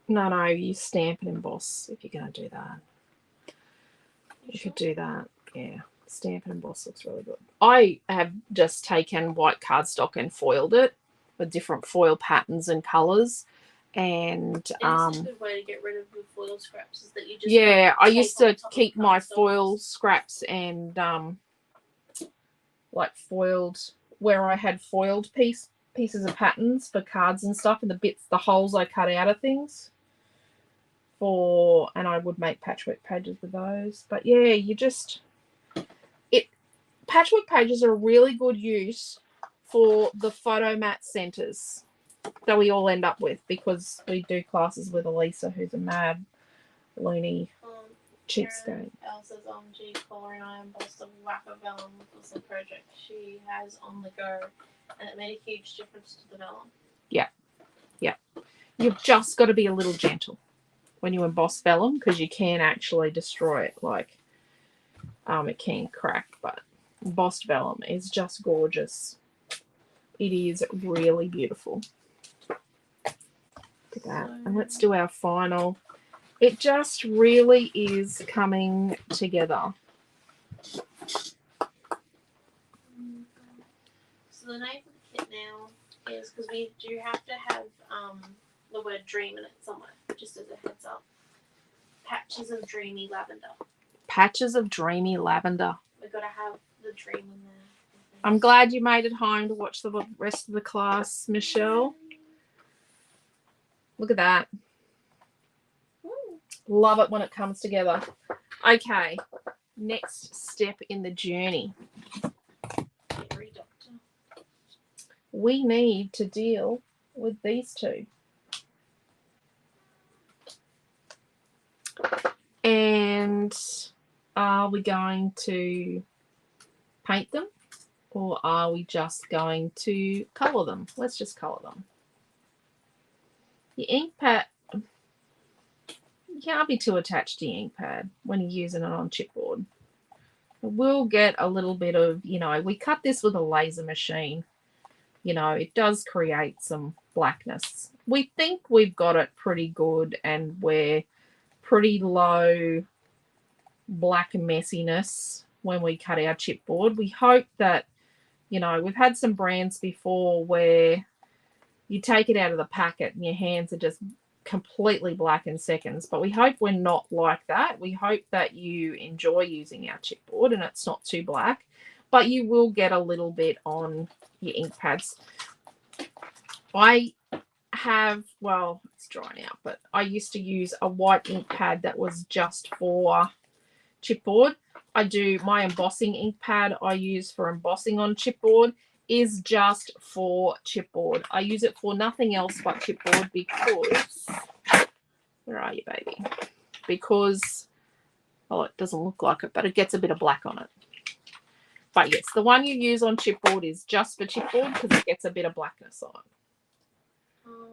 No, you stamp and emboss if you're going to do that. You could do that, yeah. Stamp and emboss looks really good. I have just taken white cardstock and foiled it with different foil patterns and colours. And this is a good way to get rid of your foil scraps, is that you just I used to keep my foil scraps and like foiled, where I had foiled pieces of patterns for cards and stuff, and the holes I cut out of things and I would make patchwork pages with those. But yeah, patchwork pages are a really good use for the photo mat centers that we all end up with, because we do classes with Elisa, who's a mad loony cheapskate. Elsa's OMG Chloe and I embossed a whack of vellum was the project she has on the go, and it made a huge difference to the vellum. Yeah. You've just got to be a little gentle when you emboss vellum, because you can actually destroy it. Like it can crack, but embossed vellum is just gorgeous. It is really beautiful. Look at that. And let's do our final. It just really is coming together. So the name of the kit now is, because we do have to have the word dream in it somewhere. just as a heads up. Patches of Dreamy Lavender. Patches of Dreamy Lavender. We've got to have the dream in there. I'm glad you made it home to watch the rest of the class, Michelle. Look at that. Ooh. Love it when it comes together. Okay, next step in the journey. Every doctor. We need to deal with these two. And are we going to paint them or are we just going to colour them? Let's just colour them. Your ink pad, you can't be too attached to your ink pad when you're using it on chipboard. It will get a little bit of, you know, we cut this with a laser machine. You know, it does create some blackness. We think we've got it pretty good and we're pretty low black messiness when we cut our chipboard. We hope that, you know, we've had some brands before where you take it out of the packet and your hands are just completely black in seconds, but we hope we're not like that. We hope that you enjoy using our chipboard and it's not too black, but you will get a little bit on your ink pads. I have, well, it's drying out, but I used to use a white ink pad that was just for chipboard. I do my embossing ink pad I use for embossing on chipboard is just for chipboard. I use it for nothing else but chipboard because, where are you, baby? Because, oh, it doesn't look like it, but it gets a bit of black on it. But yes, the one you use on chipboard is just for chipboard because it gets a bit of blackness on it.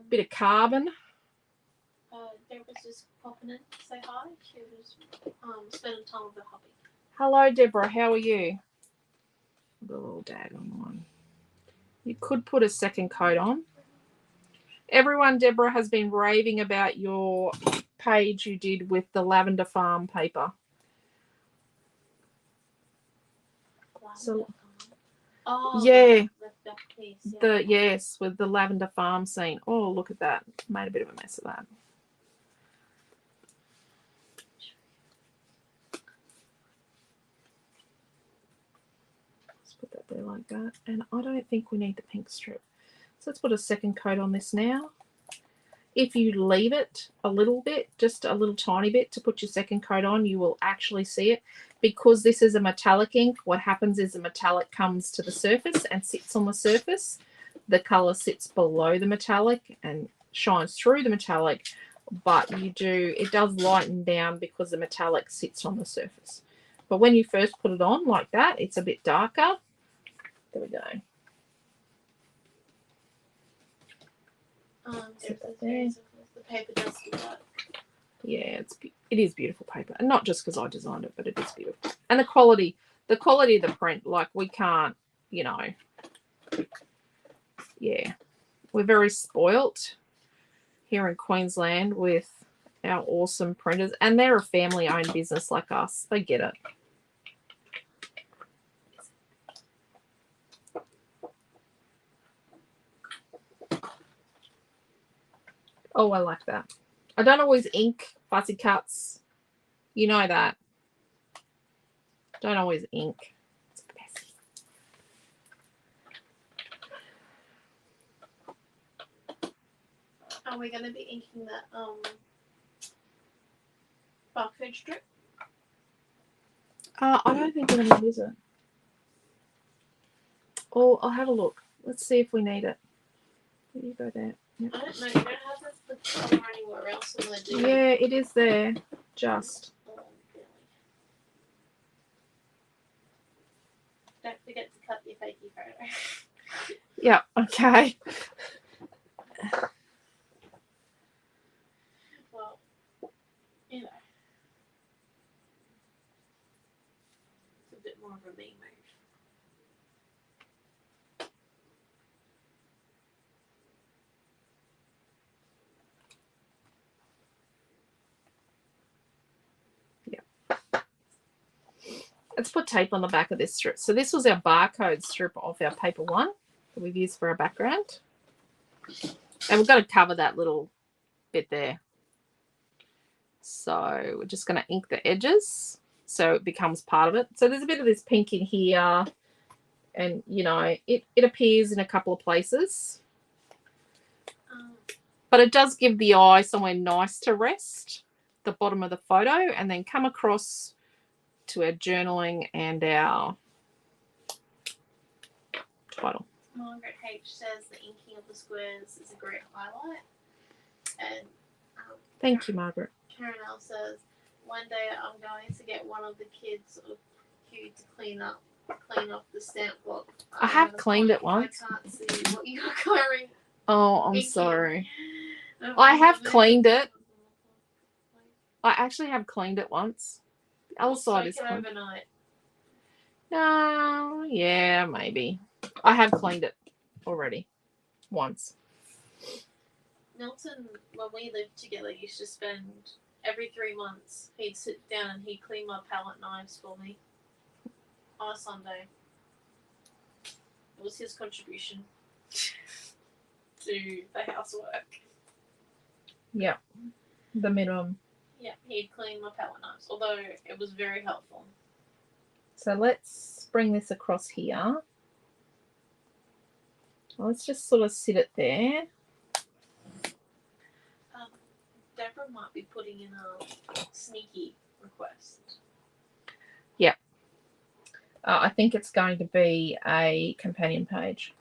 Bit of carbon. There was just popping in to say hi. She was spending time with her hubby. Hello, Deborah. How are you? The little dag on one. You could put a second coat on. Everyone, Deborah has been raving about your page you did with the Lavender Farm paper. So, oh, yeah, the back piece, yeah. yes, with the Lavender Farm scene. Oh, look at that. Made a bit of a mess of that. Let's put that there like that. And I don't think we need the pink strip. So let's put a second coat on this now. If you leave it a little bit, just a little tiny bit to put your second coat on, you will actually see it. Because this is a metallic ink, what happens is the metallic comes to the surface and sits on the surface. The colour sits below the metallic and shines through the metallic, but it does lighten down because the metallic sits on the surface. But when you first put it on like that, it's a bit darker. There we go. The paper does work. Yeah, it is beautiful paper, and not just because I designed it, but it is beautiful. And the quality of the print, like we can't, you know, yeah, we're very spoilt here in Queensland with our awesome printers, and they're a family-owned business like us. They get it. Oh, I like that. I don't always ink fussy cuts. You know that. Don't always ink. It's messy. Are we going to be inking that barcode strip? I don't think we're going to use it. Oh, I'll have a look. Let's see if we need it. There you go there. Yep. I don't know. You don't have the colour anywhere else in the do. Yeah, it is there. Just. Oh, really. Don't forget to cut your fakey photo. Yeah, okay. Well, you know. It's a bit more of a me move. Let's put tape on the back of this strip. So this was our barcode strip of our paper one that we've used for our background. And we've got to cover that little bit there. So we're just going to ink the edges so it becomes part of it. So there's a bit of this pink in here, and you know, it appears in a couple of places. But it does give the eye somewhere nice to rest, the bottom of the photo, and then come across to our journaling and our title. Margaret H says the inking of the squares is a great highlight. And Thank you, Margaret. Karen L says, one day I'm going to get one of the kids or Hugh to clean off the stamp block. I have cleaned it once. I can't see what you're coloring. Oh, I'm sorry. I have cleaned it. I actually have cleaned it once. The other side is clean. Overnight. No, yeah, maybe. I have cleaned it already once. Milton, when we lived together, used to spend every 3 months, he'd sit down and he'd clean my palette knives for me on a Sunday. It was his contribution to the housework. Yeah, the minimum. Yeah, he'd clean my palette knives, although it was very helpful. So let's bring this across here. Let's just sort of sit it there. Deborah might be putting in a sneaky request. Yeah. I think it's going to be a companion page.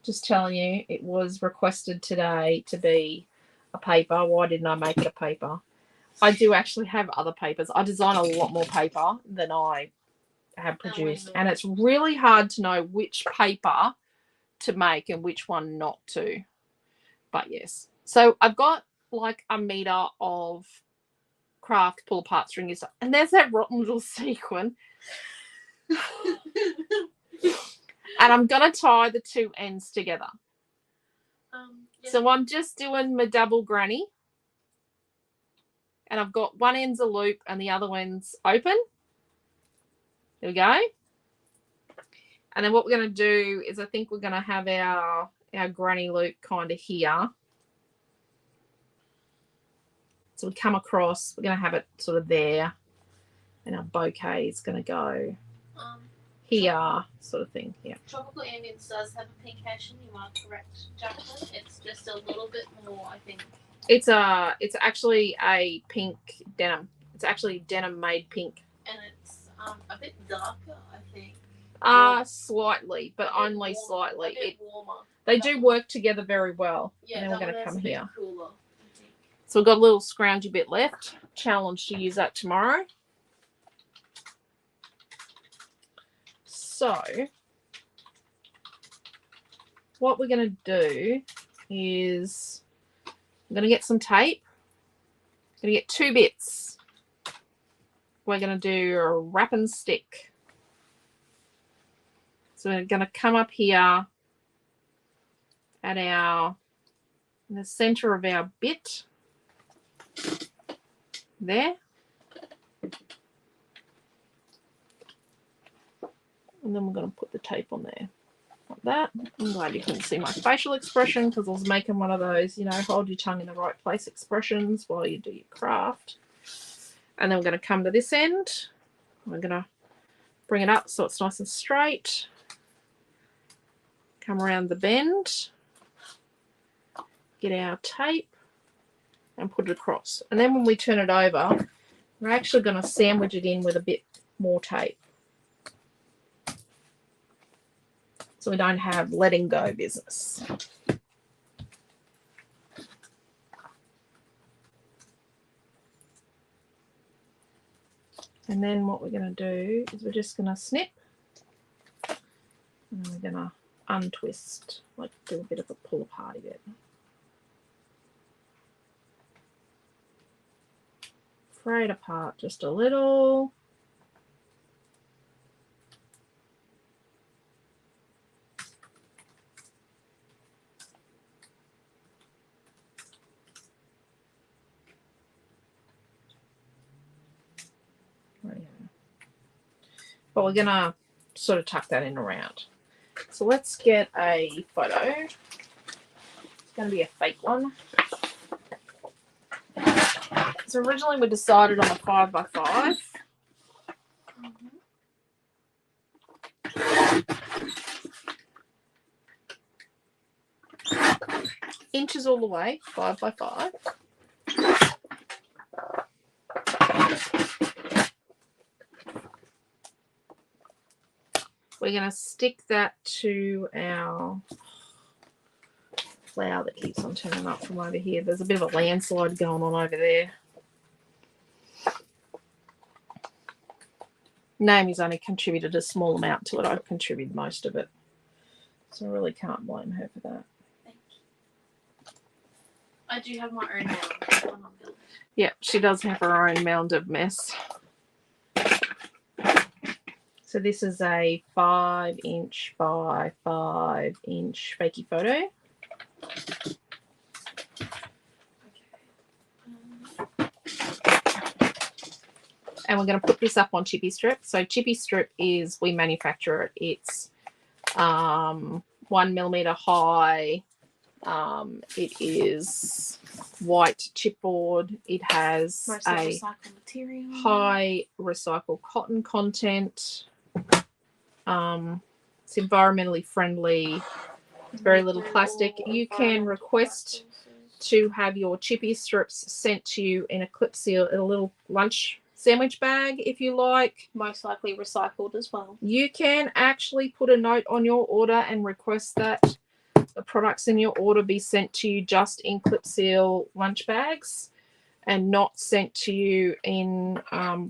Just telling you, it was requested today to be a paper. Why didn't I make it a paper? I do actually have other papers. I design a lot more paper than I have produced. And it's really hard to know which paper to make and which one not to. But yes. So I've got like a meter of craft pull apart string, and there's that rotten little sequin. And I'm gonna tie the two ends together. Yeah. So I'm just doing my double granny, and I've got one end's a loop and the other one's open. There we go. And then what we're gonna do is I think we're gonna have our granny loop kind of here. So we come across, we're going to have it sort of there, and our bouquet is going to go here, sort of thing. Yeah. Tropical Ambience does have a pink hessian, you are correct, Jacqueline. It's just a little bit more, I think. It's actually a pink denim. It's actually denim made pink. And it's a bit darker, I think. Slightly, but only slightly. A bit warmer. They do work together very well. Yeah, and then we're going to come here. Cooler. So we've got a little scroungy bit left. Challenge to use that tomorrow. So what we're going to do is I'm going to get some tape. I'm going to get 2 bits. We're going to do a wrap and stick. So we're going to come up here at in the center of our bit. There. And then we're going to put the tape on there like that. I'm glad you couldn't see my facial expression because I was making one of those, you know, hold your tongue in the right place expressions while you do your craft. And then we're going to come to this end. We're going to bring it up so it's nice and straight. Come around the bend. Get our tape. And put it across. And then when we turn it over, we're actually going to sandwich it in with a bit more tape. So we don't have letting go business. And then what we're going to do is we're just going to snip. And we're going to untwist, like do a bit of a pull apart bit. Fray it apart just a little. But we're going to sort of tuck that in around. So let's get a photo. It's going to be a fake one. So originally we decided on a 5x5. Inches all the way, 5x5. We're going to stick that to our flower that keeps on turning up from over here. There's a bit of a landslide going on over there. Naomi's only contributed a small amount to it. I've contributed most of it. So I really can't blame her for that. Thank you. I do have my own mound when I'm building. Yeah, she does have her own mound of mess. So this is a 5" by 5" fakey photo. And we're going to put this up on Chippy Strip. So Chippy Strip is, we manufacture it. It's 1mm high. It is white chipboard. It has Mostly a recycled material. high recycled cotton content. It's environmentally friendly. It's very little plastic. You can request to have your Chippy Strips sent to you in a clip seal in a little lunch sandwich bag if you like. Most likely recycled as well. You can actually put a note on your order and request that the products in your order be sent to you just in clip seal lunch bags and not sent to you in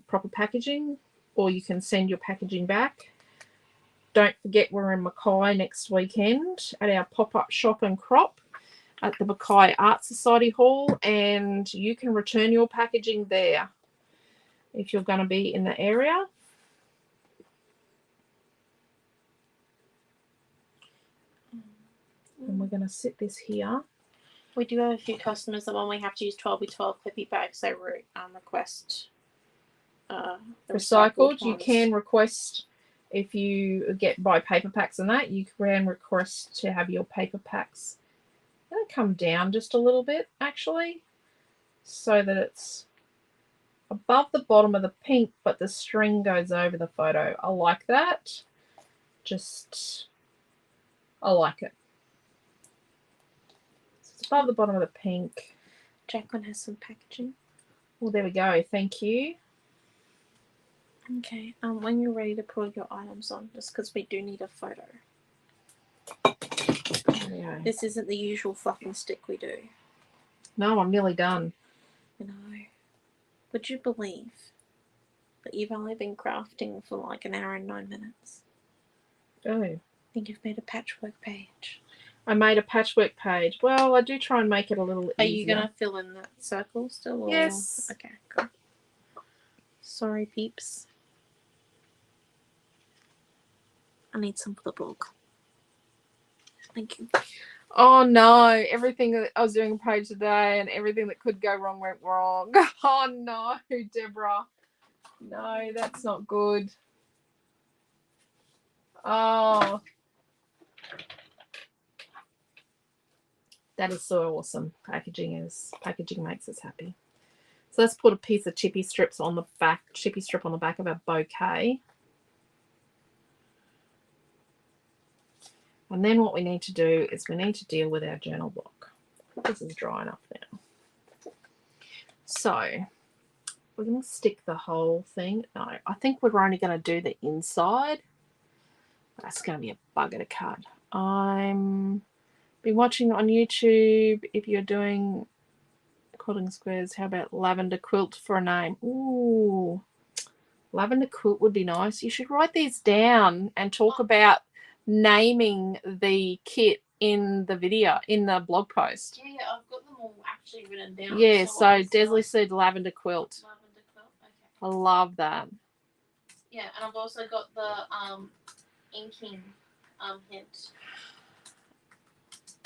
proper packaging, or you can send your packaging back. Don't forget we're in Mackay next weekend at our pop-up shop and crop at the Mackay Art Society Hall, and you can return your packaging there if you're going to be in the area. And we're going to sit this here. We do have a few customers that when we have to use 12x12 clippy bags, they request the Recycled. You ones. can request, if you buy paper packs and that, you can request to have your paper packs. I'm going to come down just a little bit actually, so that it's above the bottom of the pink, but the string goes over the photo. I like that. I like it. So it's above the bottom of the pink. Jacqueline has some packaging. Well, there we go. Thank you. Okay. When you're ready to put your items on, just because we do need a photo. There we go. This isn't the usual fluffing stick we do. No, I'm nearly done. You know. Would you believe that you've only been crafting for like an hour and 9 minutes? Oh. I think you've made a patchwork page. I made a patchwork page. Well, I do try and make it a little easier. Are you going to fill in that circle still? Or? Yes. Okay, cool. Sorry, peeps. I need some for the blog. Thank you. Oh no, everything that I was doing a page today and everything that could go wrong went wrong. Oh no, Deborah. No, that's not good. Oh. That is so awesome. Packaging makes us happy. So let's put a piece of Chippy Strip on the back of our bouquet. And then what we need to do is we need to deal with our journal block. This is dry enough now. So we're going to stick the whole thing. No, I think we're only going to do the inside. That's going to be a bugger to cut. I'm been watching on YouTube. If you're doing quilting squares, how about lavender quilt for a name? Ooh, lavender quilt would be nice. You should write these down and talk about naming the kit in the video, in the blog post. Yeah, I've got them all actually written down. Yeah, so Desley said lavender quilt. Lavender quilt, okay. I love that. Yeah, and I've also got the inking hint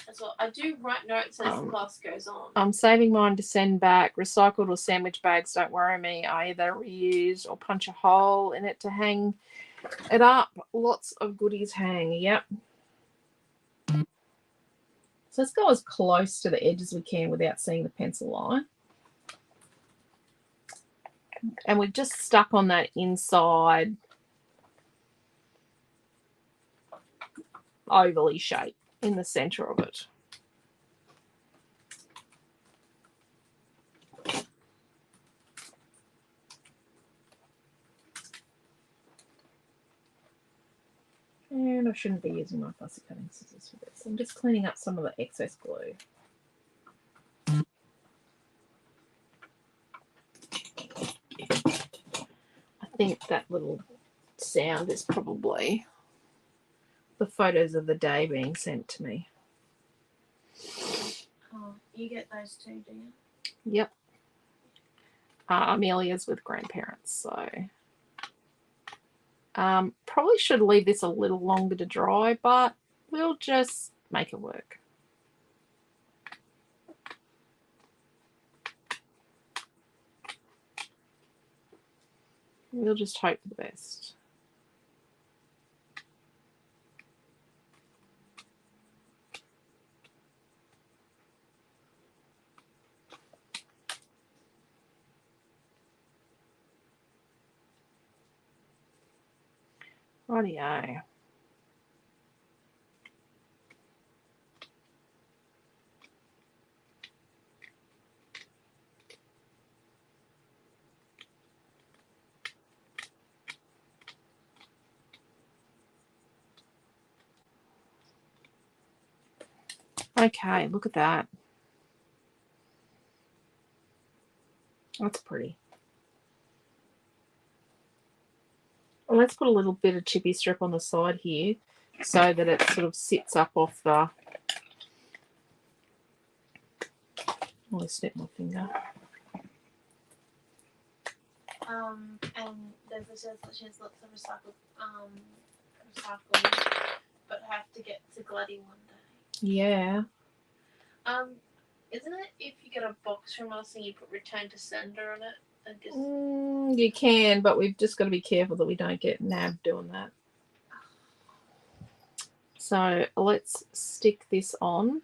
as well. I do write notes as the class goes on. I'm saving mine to send back. Recycled or sandwich bags, don't worry me. I either reuse or punch a hole in it to hang it up. Lots of goodies hang. Yep. So let's go as close to the edge as we can without seeing the pencil line. And we've just stuck on that inside ovally shape in the center of it. And I shouldn't be using my fussy cutting scissors for this. I'm just cleaning up some of the excess glue. I think that little sound is probably the photos of the day being sent to me. Oh, you get those too, do you? Yep. Amelia's with grandparents, so probably should leave this a little longer to dry, but we'll just make it work. We'll just hope for the best. Rightio. Okay, look at that. That's pretty. Well, let's put a little bit of chippy strip on the side here so that it sort of sits up off the... Oh, I snip my finger. And there's says that she has lots of recycling, but have to get to Glady one day. Yeah. Isn't it if you get a box from us and you put return to sender on it and just You can, but we've just got to be careful that we don't get nabbed doing that. So let's stick this on.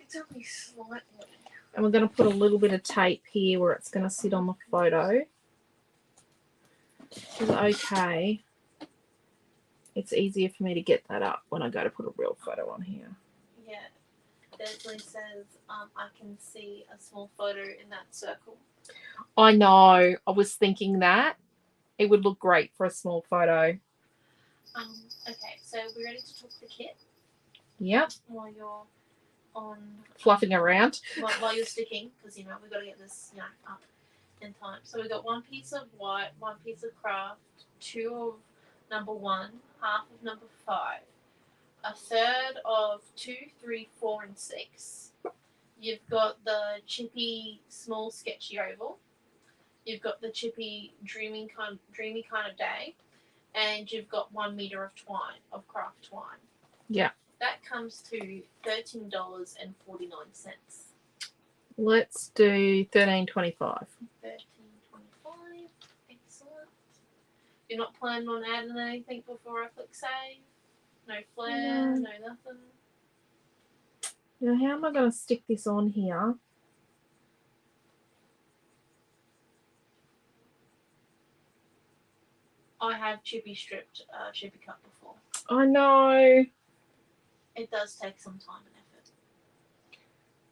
It's only slightly. And we're going to put a little bit of tape here where it's going to sit on the photo. Which is okay. It's easier for me to get that up when I go to put a real photo on here. Yeah. Desley says, I can see a small photo in that circle. I know. I was thinking that. It would look great for a small photo. Okay, so we're ready to talk the kit? Yep. While you're on... Fluffing around. While you're sticking, because, we've got to get this, up in time. So we've got one piece of white, one piece of craft, 2 of number 1, half of number 5, a third of 2, 3, 4, and 6. You've got the chippy small sketchy oval. You've got the chippy dreamy kind of day, and you've got 1 meter of twine, of craft twine. Yeah. That comes to $13.49. Let's do $13.25. $13.25. Excellent. You're not planning on adding anything before I click save? No flare, no nothing. Now, how am I going to stick this on here? I have chippy cut before. I know. It does take some time and effort.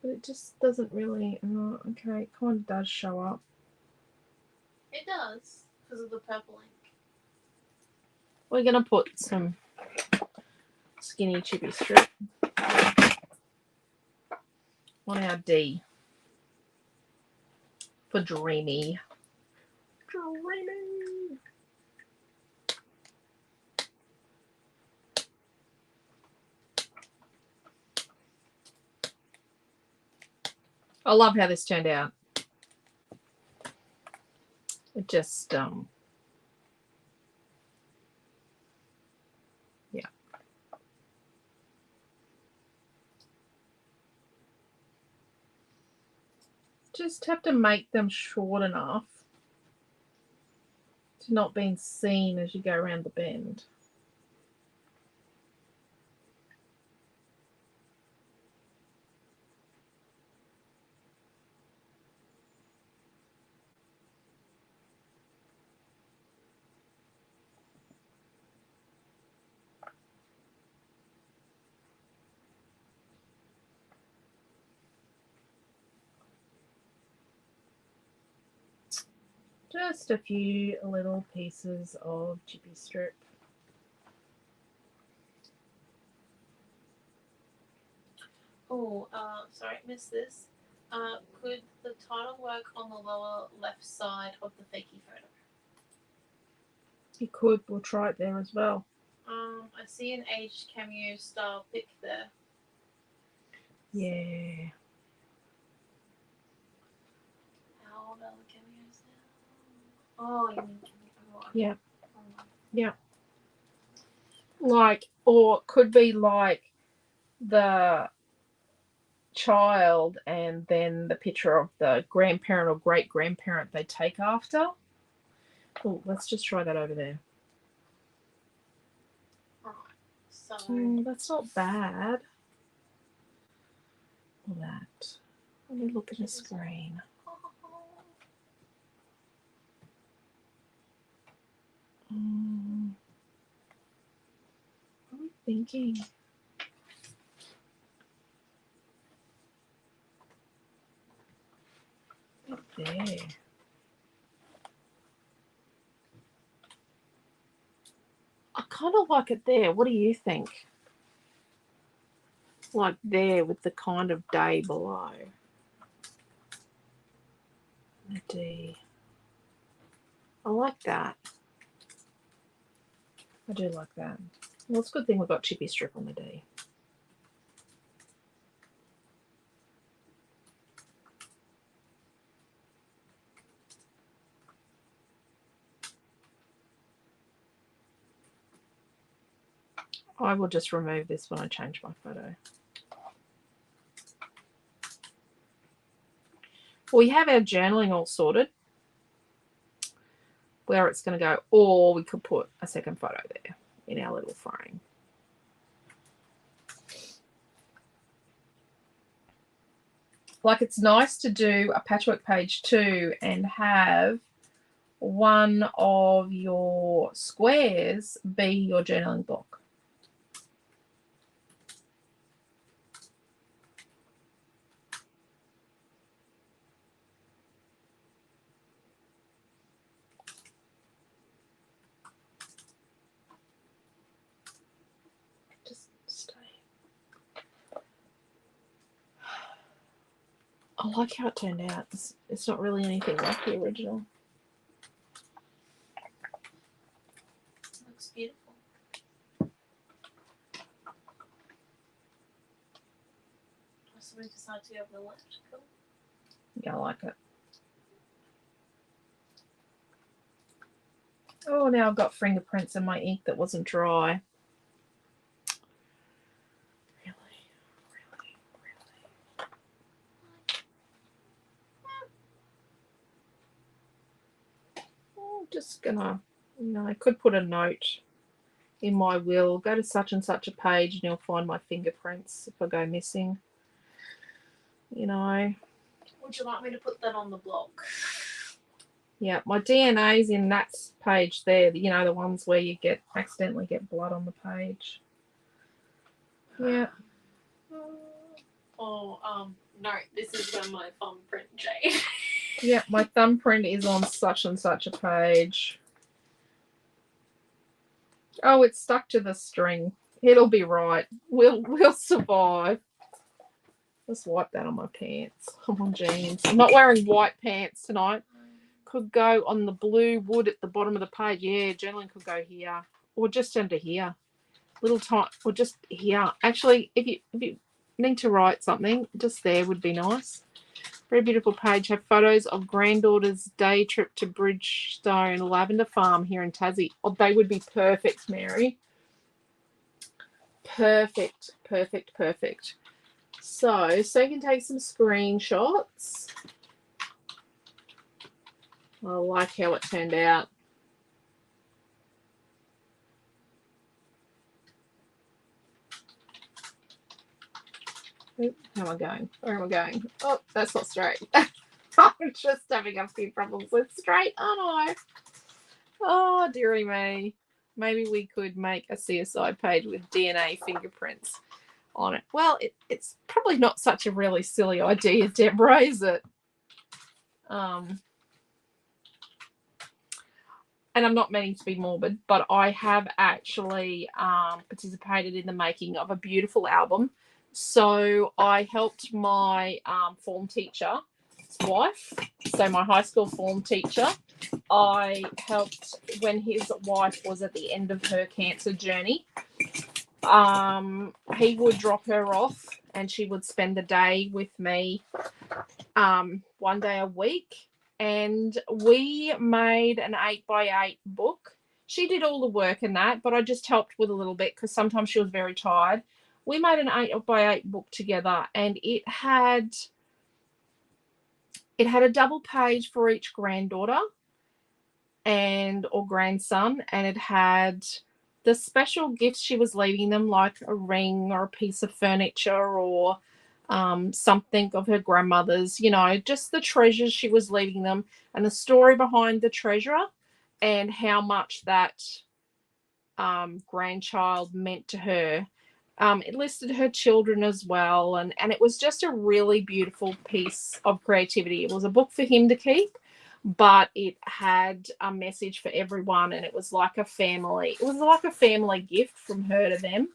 But it just doesn't really... okay, it kind of does show up. It does, because of the purple ink. We're going to put some skinny chippy strip on our D for dreamy. Dreamy. I love how this turned out. It just, yeah. Just have to make them short enough to not being seen as you go around the bend. Just a few little pieces of chippy strip. Oh, sorry, missed this. Could the title work on the lower left side of the fakie photo? You could. We'll try it there as well. I see an aged cameo style pic there. Yeah. How old are the cameos now? Oh, you mean cameo? Yeah. Oh. Yeah. Like, or it could be like the child and then the picture of the grandparent or great grandparent they take after. Oh, let's just try that over there. Alright, so That's not bad. All that. Let me look at the screen. What are we thinking? Up there. I kind of like it there. What do you think? Like there with the kind of day below. The D. I like that. I do like that. Well, it's a good thing we've got chippy strip on the D. I will just remove this when I change my photo. We have our journaling all sorted. Where it's going to go, or we could put a second photo there in our little frame. Like, it's nice to do a patchwork page too and have one of your squares be your journaling book. Just stay. I like how it turned out. It's not really anything like the original. looks beautiful. So we decide to go over the left. Cool. Yeah, I like it. Oh, now I've got fingerprints in my ink that wasn't dry. Just gonna, I could put a note in my will. Go to such and such a page and you'll find my fingerprints if I go missing. Would you like me to put that on the block? Yeah, my DNA's in that page there. The ones where you accidentally get blood on the page. Yeah. Oh, no, this is where my thumbprint, Jade. Yeah, my thumbprint is on such and such a page. Oh, it's stuck to the string. It'll be right. We'll survive. Let's wipe that on my pants. I'm on jeans. I'm not wearing white pants tonight. Could go on the blue wood at the bottom of the page. Yeah, journaling could go here. Or just under here. Little time, or just here. Actually, if you need to write something, just there would be nice. Very beautiful page. Have photos of granddaughter's day trip to Bridgestone Lavender Farm here in Tassie. Oh, they would be perfect, Mary. Perfect, perfect, perfect. So you can take some screenshots. I like how it turned out. Oop, how am I going? Where am I going? Oh, that's not straight. I'm just having a few problems with straight, aren't I? Oh, dearie me. Maybe we could make a CSI page with DNA fingerprints on it. Well, it's probably not such a really silly idea, Deborah, is it? and I'm not meaning to be morbid, but I have actually participated in the making of a beautiful album. So I helped my form teacher's wife, so my high school form teacher. I helped when his wife was at the end of her cancer journey. He would drop her off and she would spend the day with me 1 day a week. And we made an 8x8 book. She did all the work in that, but I just helped with a little bit because sometimes she was very tired. We made an 8x8 book together, and it had a double page for each granddaughter or grandson, and it had the special gifts she was leaving them, like a ring or a piece of furniture or something of her grandmother's, just the treasures she was leaving them and the story behind the treasure and how much that grandchild meant to her. It listed her children as well, and it was just a really beautiful piece of creativity. It was a book for him to keep, but it had a message for everyone, and it was like a family. It was like a family gift from her to them,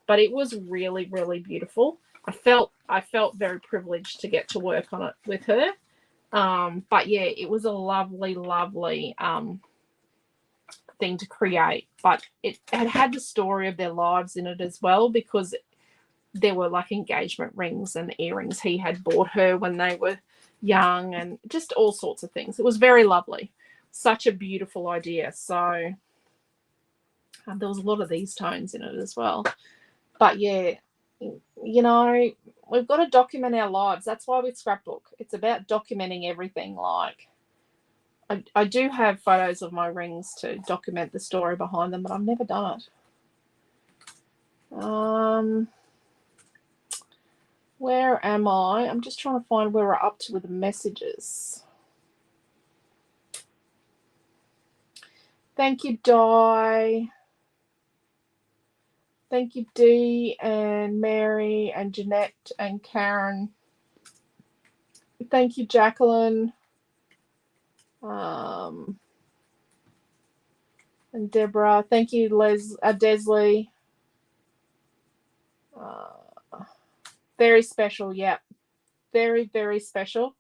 but it was really, really beautiful. I felt very privileged to get to work on it with her. But yeah, it was a lovely, lovely thing to create. But it had the story of their lives in it as well, because there were like engagement rings and earrings he had bought her when they were young, and just all sorts of things. It was very lovely. Such a beautiful idea. So there was a lot of these tones in it as well. But yeah, we've got to document our lives. That's why we scrapbook. It's about documenting everything. Like, I do have photos of my rings to document the story behind them, but I've never done it. Where am I? I'm just trying to find where we're up to with the messages. Thank you, Di. Thank you, Dee and Mary and Jeanette and Karen. Thank you, Jacqueline. And Deborah. Thank you, Desley. Very special, yeah. Very, very special.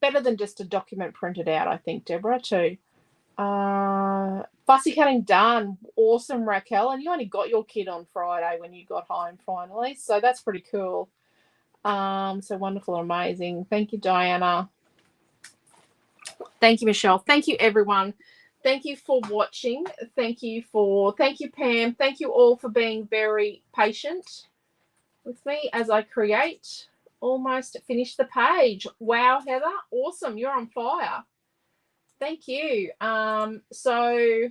Better than just a document printed out, I think, Deborah, too. Fussy cutting done. Awesome, Raquel. And you only got your kid on Friday when you got home finally. So that's pretty cool. So wonderful and amazing. Thank you, Diana. Thank you, Michelle. Thank you, everyone. Thank you for watching. Thank you, Pam. Thank you all for being very patient with me as I create. Almost finished the page. Wow, Heather. Awesome. You're on fire. Thank you. So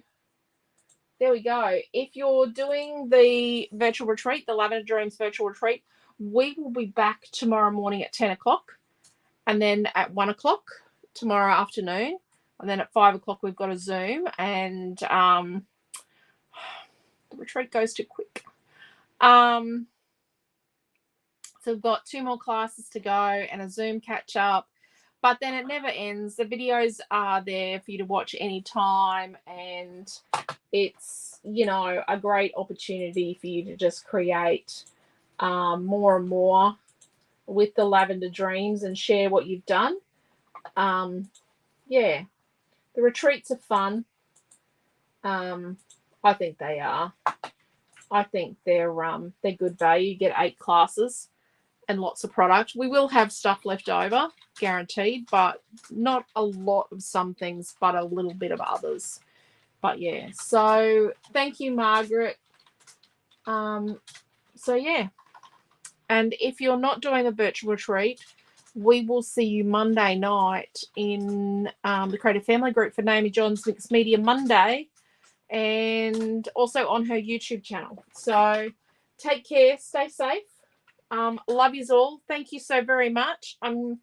there we go. If you're doing the virtual retreat, the Lavender Dreams virtual retreat, we will be back tomorrow morning at 10 o'clock, and then at 1 o'clock tomorrow afternoon, and then at 5 o'clock we've got a Zoom, and the retreat goes too quick. So we've got 2 more classes to go and a Zoom catch up, but then it never ends. The videos are there for you to watch anytime, and it's, a great opportunity for you to just create more and more with the Lavender Dreams and share what you've done. Yeah, the retreats are fun. I think they are. I think they're good value. You get 8 classes and lots of product. We will have stuff left over, guaranteed, but not a lot of some things, but a little bit of others. But yeah, so thank you, Margaret. So yeah, and if you're not doing the virtual retreat, we will see you Monday night in the Creative Family Group for Naomi John's Mixed Media Monday, and also on her YouTube channel. So take care, stay safe. Love yous all. Thank you so very much. I'm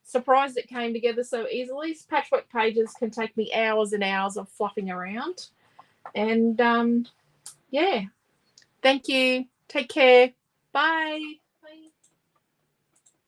surprised it came together so easily. Patchwork pages can take me hours and hours of fluffing around. And yeah, thank you. Take care. Bye.